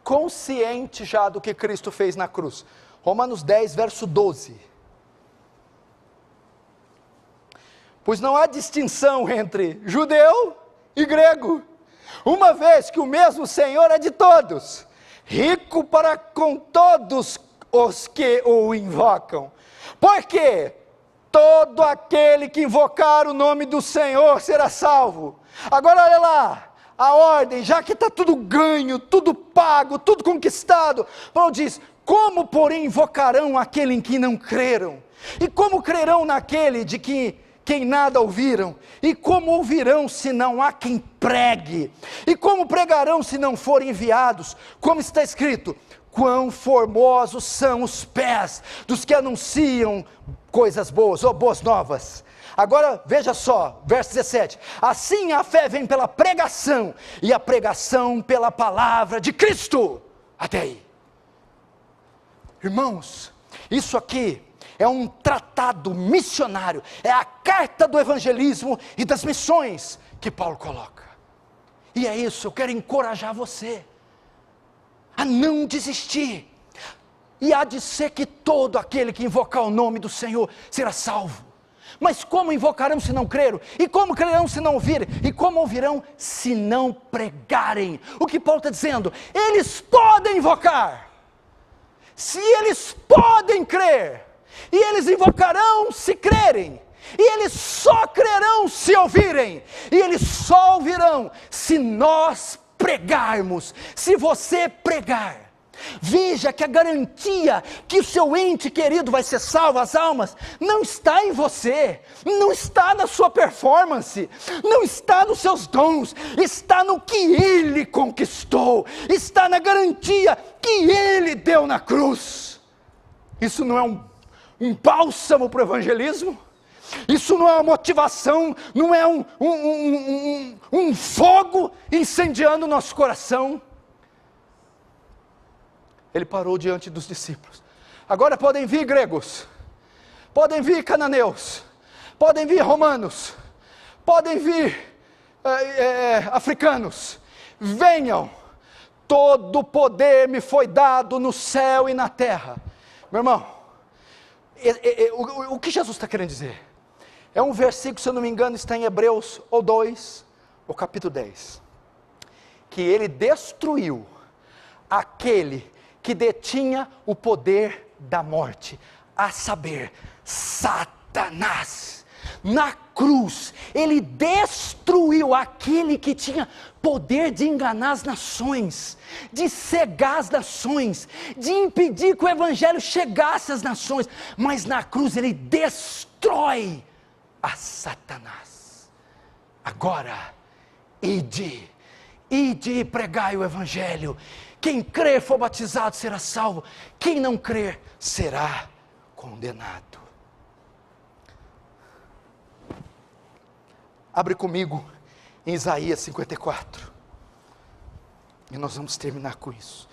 [SPEAKER 6] consciente já do que Cristo fez na cruz. Romanos 10, verso 12. Pois não há distinção entre judeu e grego, uma vez que o mesmo Senhor é de todos, rico para com todos os que o invocam. Porque todo aquele que invocar o nome do Senhor será salvo. Agora olha lá, a ordem, já que está tudo ganho, tudo pago, tudo conquistado, Paulo diz, como porém invocarão aquele em que não creram? E como crerão naquele de quem nada ouviram? E como ouvirão se não há quem pregue? E como pregarão se não forem enviados? Como está escrito, quão formosos são os pés dos que anunciam coisas boas, ou boas novas. Agora veja só, verso 17, assim a fé vem pela pregação, e a pregação pela palavra de Cristo. Até aí. Irmãos, isso aqui é um tratado missionário, é a carta do evangelismo e das missões que Paulo coloca. E é isso, eu quero encorajar você a não desistir, e há de ser que todo aquele que invocar o nome do Senhor será salvo. Mas como invocarão se não creram? E como crerão se não ouvirem? E como ouvirão se não pregarem? O que Paulo está dizendo? Eles podem invocar, se eles podem crer, e eles invocarão se crerem, e eles só crerão se ouvirem, e eles só ouvirão se nós pregarmos. Se você pregar, Veja que a garantia que o seu ente querido vai ser salvo, as almas, não está em você, não está na sua performance, não está nos seus dons, está no que Ele conquistou, está na garantia que Ele deu na cruz. Isso não é um bálsamo para o evangelismo? Isso não é uma motivação, não é um fogo incendiando o nosso coração? Ele parou diante dos discípulos. Agora podem vir gregos, podem vir cananeus, podem vir romanos, podem vir africanos, venham, todo poder me foi dado no céu e na terra. Meu irmão, o que Jesus está querendo dizer? É um versículo, se eu não me engano, está em Hebreus ou 2, ou capítulo 10, que ele destruiu aquele que detinha o poder da morte, a saber, Satanás. Na cruz, ele destruiu aquele que tinha poder de enganar as nações, de cegar as nações, de impedir que o evangelho chegasse às nações, mas na cruz ele destrói a Satanás. Agora, ide e pregai o evangelho. Quem crer e for batizado será salvo, quem não crer será condenado. Abre comigo em Isaías 54, e nós vamos terminar com isso.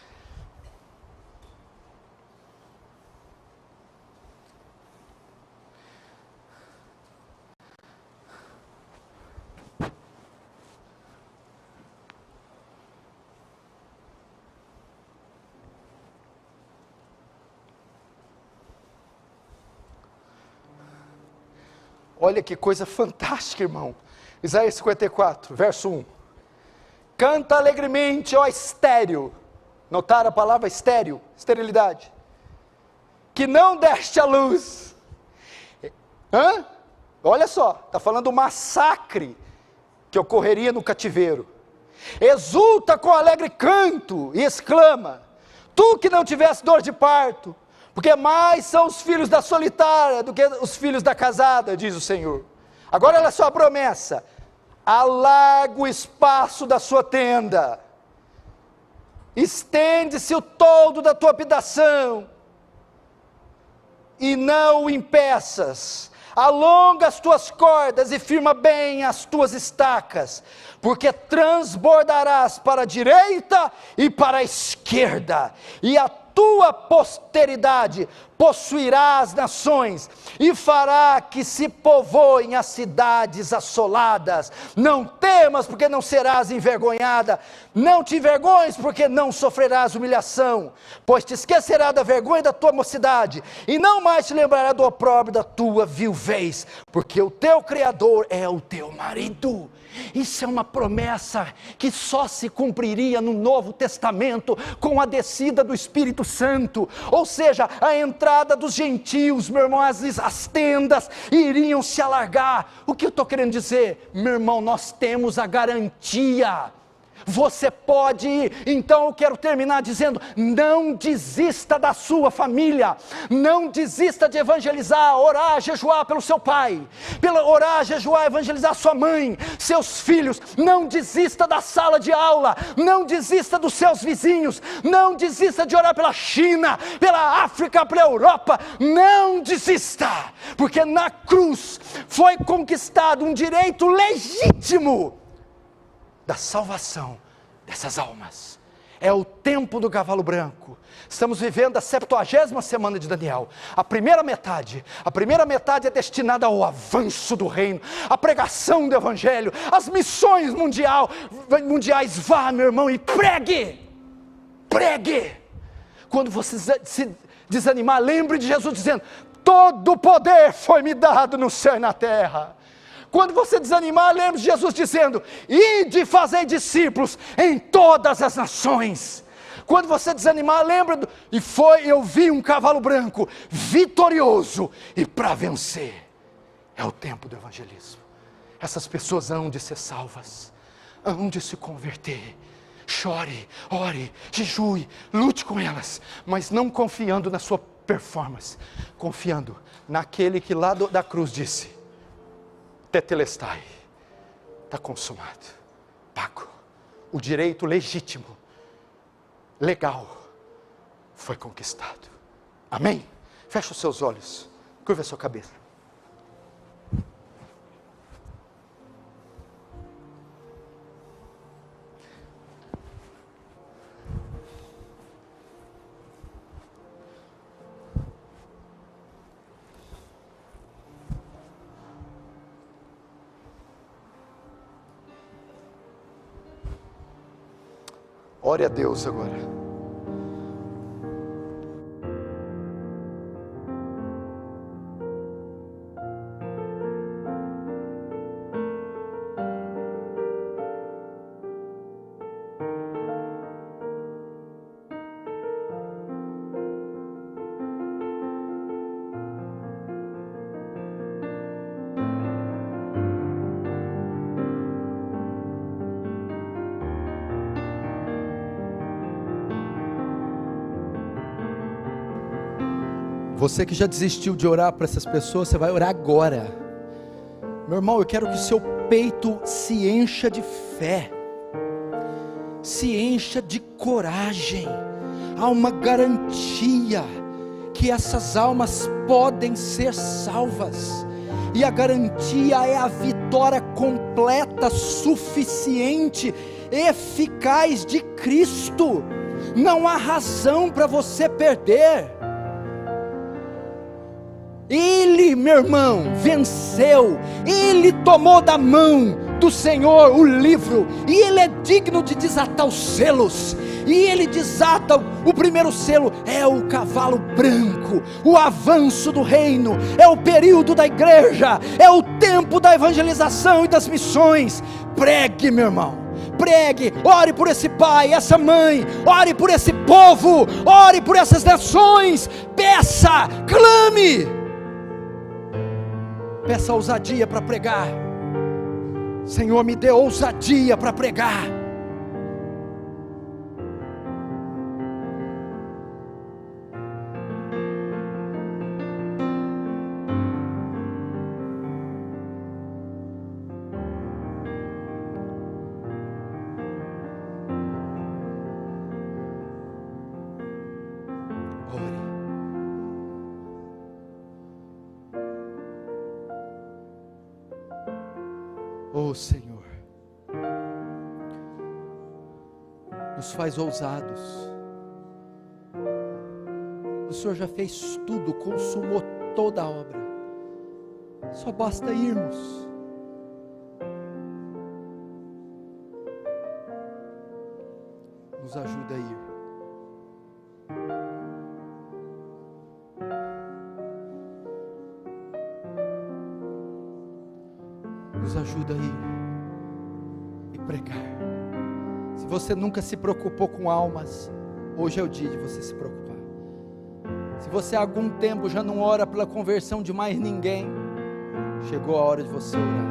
[SPEAKER 6] Olha que coisa fantástica, irmão. Isaías 54, verso 1. Canta alegremente, ó estéril. Notaram a palavra estéril? Esterilidade. Que não deste a luz. Olha só, está falando do massacre que ocorreria no cativeiro. Exulta com alegre canto e exclama: tu que não tivesse dor de parto, porque mais são os filhos da solitária do que os filhos da casada, diz o Senhor. Agora olha só a promessa: alarga o espaço da sua tenda, estende-se o toldo da tua habitação, e não o impeças. Alonga as tuas cordas e firma bem as tuas estacas, porque transbordarás para a direita e para a esquerda, e a tua posteridade possuirá as nações, e fará que se povoem as cidades assoladas. Não temas, porque não serás envergonhada, não te envergonhes, porque não sofrerás humilhação, pois te esquecerá da vergonha da tua mocidade, e não mais te lembrará do opróbrio da tua viuvez, porque o teu Criador é o teu marido. Isso é uma promessa que só se cumpriria no Novo Testamento, com a descida do Espírito Santo, ou seja, a entrada dos gentios, meu irmão, as tendas iriam se alargar. O que eu estou querendo dizer? Meu irmão, nós temos a garantia. Você pode ir. Então eu quero terminar dizendo: não desista da sua família, não desista de evangelizar, orar, jejuar pelo seu pai, orar, jejuar, evangelizar sua mãe, seus filhos. Não desista da sala de aula, não desista dos seus vizinhos, não desista de orar pela China, pela África, pela Europa. Não desista, porque na cruz foi conquistado um direito legítimo da salvação dessas almas. É o tempo do cavalo branco. Estamos vivendo a 70ª semana de Daniel. A primeira metade é destinada ao avanço do reino, à pregação do evangelho, às missões mundiais. Vá, meu irmão, e pregue. Quando você se desanimar, lembre de Jesus dizendo: todo o poder foi me dado no céu e na terra. Quando você desanimar, lembre de Jesus dizendo: ide fazer discípulos em todas as nações. Quando você desanimar, lembre eu vi um cavalo branco vitorioso e para vencer. É o tempo do evangelismo. Essas pessoas hão de ser salvas, hão de se converter. chore, ore, jejue, lute com elas, mas não confiando na sua performance, confiando naquele que lá da cruz disse: tetelestai, está consumado, pago. O direito legítimo, legal, foi conquistado. Amém? Feche os seus olhos, curva a sua cabeça. Ore a Deus agora. Você que já desistiu de orar para essas pessoas, você vai orar agora. Meu irmão, eu quero que o seu peito se encha de fé, se encha de coragem. Há uma garantia que essas almas podem ser salvas, e a garantia é a vitória completa, suficiente, eficaz de Cristo. Não há razão para você perder. Ele, meu irmão, venceu. Ele tomou da mão do Senhor o livro, e Ele é digno de desatar os selos. E Ele desata o primeiro selo, é o cavalo branco, o avanço do reino, é o período da igreja, é o tempo da evangelização e das missões. Pregue, meu irmão, pregue, ore por esse pai, essa mãe, ore por esse povo, ore por essas nações, peça, clame. Peça ousadia para pregar. Senhor, me dê ousadia para pregar. Oh Senhor, nos faz ousados. O Senhor já fez tudo, consumou toda a obra, só basta irmos. Nos ajuda a ir. Nos ajuda a ir e pregar. Se você nunca se preocupou com almas, hoje é o dia de você se preocupar. Se você há algum tempo já não ora pela conversão de mais ninguém, chegou a hora de você orar.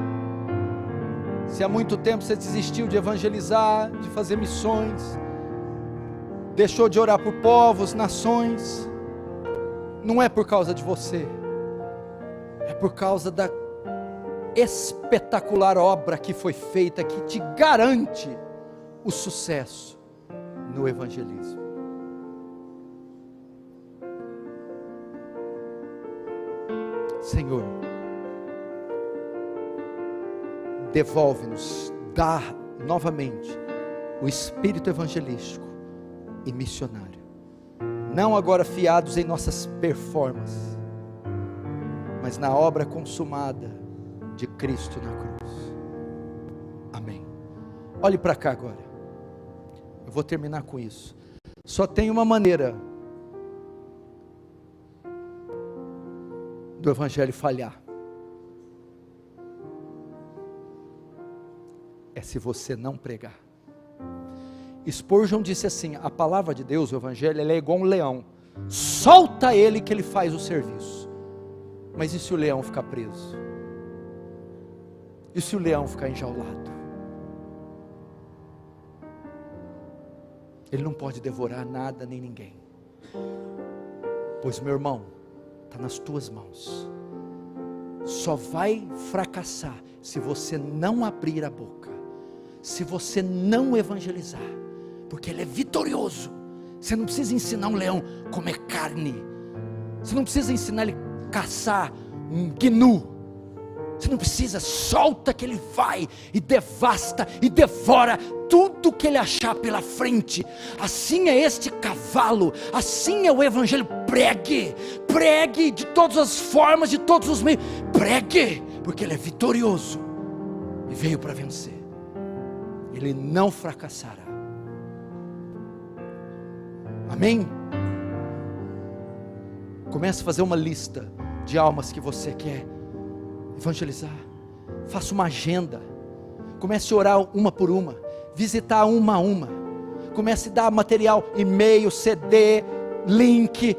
[SPEAKER 6] Se há muito tempo você desistiu de evangelizar, de fazer missões, deixou de orar por povos, nações, não é por causa de você, é por causa da espetacular obra que foi feita, que te garante o sucesso no evangelismo. Senhor, devolve-nos, dá novamente o espírito evangelístico e missionário, não agora fiados em nossas performances, mas na obra consumada de Cristo na cruz. Amém. Olhe para cá agora. Eu vou terminar com isso. Só tem uma maneira do evangelho falhar. É se você não pregar. Spurgeon disse assim: a palavra de Deus, o evangelho, ele é igual um leão. Solta ele que ele faz o serviço. Mas e se o leão ficar preso? E se o leão ficar enjaulado? ele não pode devorar nada nem ninguém. Pois, meu irmão, está nas tuas mãos. Só vai fracassar se você não abrir a boca, se você não evangelizar, porque ele é vitorioso. Você não precisa ensinar um leão a comer carne, você não precisa ensinar ele a caçar um gnu, você não precisa, solta que ele vai e devasta e devora tudo que ele achar pela frente. Assim é este cavalo, assim é o evangelho. Pregue, pregue de todas as formas, de todos os meios, pregue, porque ele é vitorioso e veio para vencer. Ele não fracassará. Amém? Comece a fazer uma lista de almas que você quer evangelizar. Faça uma agenda. Comece a orar uma por uma, visitar uma a uma. Comece a dar material, e-mail, CD, link,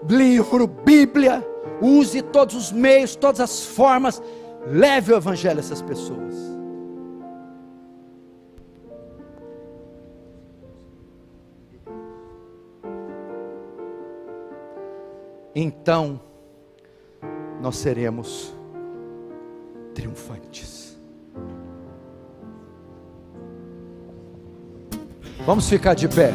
[SPEAKER 6] livro, Bíblia. Use todos os meios, todas as formas. Leve o evangelho a essas pessoas. Então nós seremos triunfantes. Vamos ficar de pé.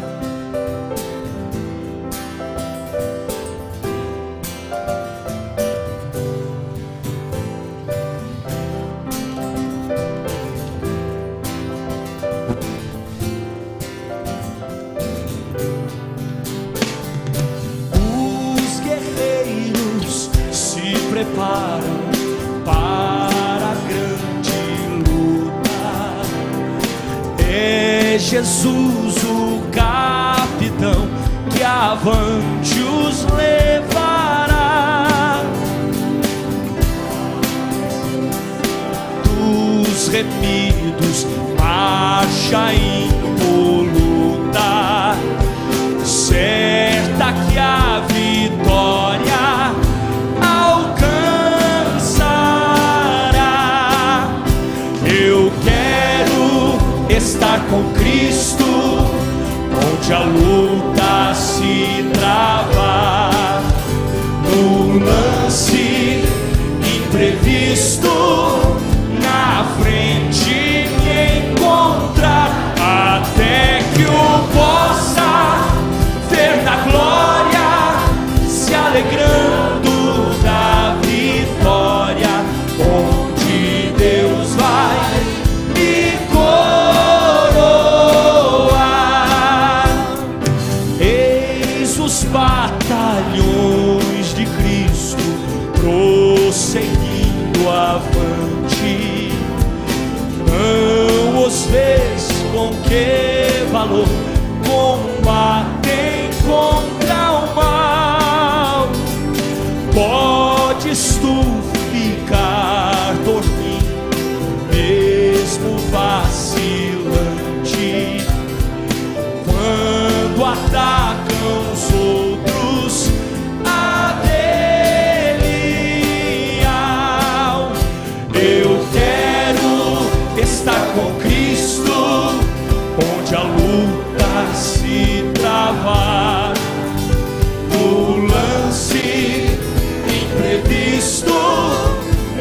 [SPEAKER 2] Os guerreiros se preparam para a grande luta. É Jesus o capitão que avante os levará. Dos remidos marcha impoluta, certa que a vitória alcançará. Eu quero estar com Cristo, onde a luta se travar. No lance imprevisto, na frente me encontrar, até que eu possa ver na glória, se alegrando da vitória, onde Deus vai me coroar. Eis os batalhões de Cristo prosseguindo avante. Não os vês com que valor combatem contra o mal. Podes tu ficar dormindo, mesmo vacilante, quando atacam os outros a Belial. Eu quero estar com Cristo, onde a luta se travar. No lance imprevisto,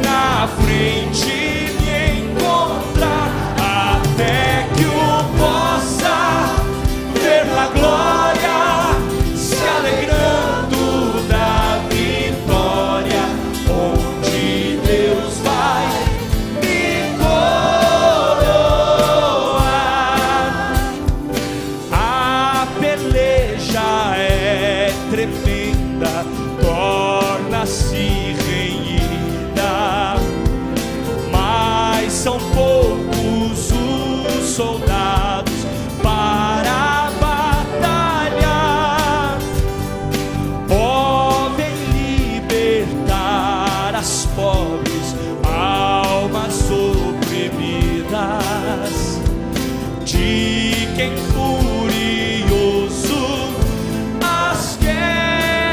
[SPEAKER 2] na frente me encontrar, até que eu possa ver na glória, se alegrando da vitória, onde Deus vai me coroar. A peleja é tremenda, torna-se renhida, mas são poucos os soldados para batalhar. Podem libertar as pobres almas oprimidas de quem furioso as quer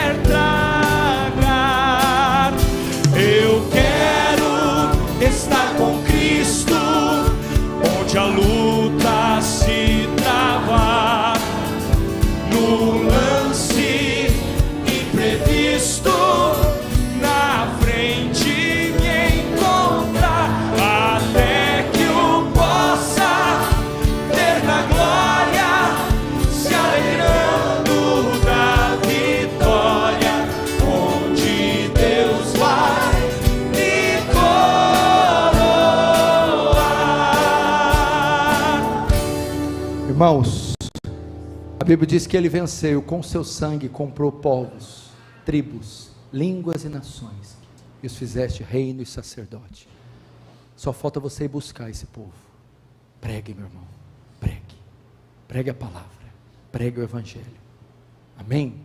[SPEAKER 6] Irmãos, a Bíblia diz que ele venceu, com seu sangue comprou povos, tribos, línguas e nações, e os fizeste reino e sacerdote. Só falta você ir buscar esse povo. Pregue, meu irmão, pregue a palavra, pregue o evangelho, amém?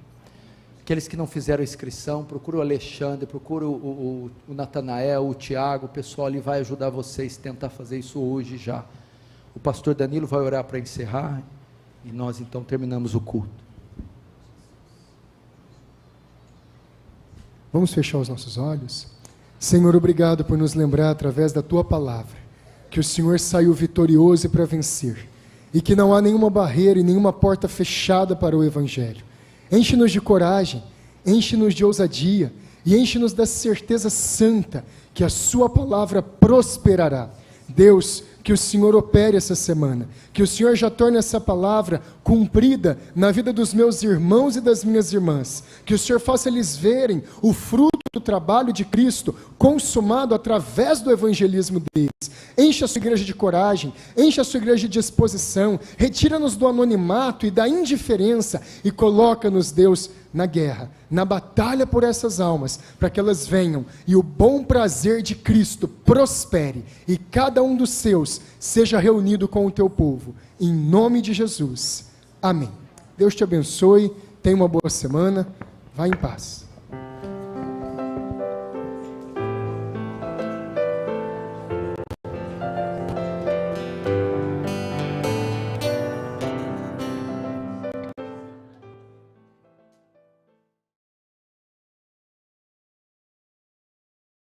[SPEAKER 6] Aqueles que não fizeram a inscrição, procura o Alexandre, procura o Natanael, o Tiago, o pessoal ali vai ajudar vocês a tentar fazer isso hoje já. O pastor Danilo vai orar para encerrar, e nós então terminamos o culto.
[SPEAKER 5] Vamos fechar os nossos olhos? Senhor, obrigado por nos lembrar através da Tua palavra, que o Senhor saiu vitorioso para vencer, e que não há nenhuma barreira e nenhuma porta fechada para o Evangelho. Enche-nos de coragem, enche-nos de ousadia, e enche-nos da certeza santa, que a Sua palavra prosperará. Deus, que o Senhor opere essa semana, que o Senhor já torne essa palavra cumprida na vida dos meus irmãos e das minhas irmãs, que o Senhor faça eles verem o fruto do trabalho de Cristo consumado através do evangelismo deles. Enche a sua igreja de coragem, enche a sua igreja de disposição, retira-nos do anonimato e da indiferença e coloca-nos, Deus, na guerra, na batalha por essas almas, para que elas venham e o bom prazer de Cristo prospere e cada um dos seus seja reunido com o teu povo, em nome de Jesus, amém. Deus te abençoe, tenha uma boa semana, vá em paz.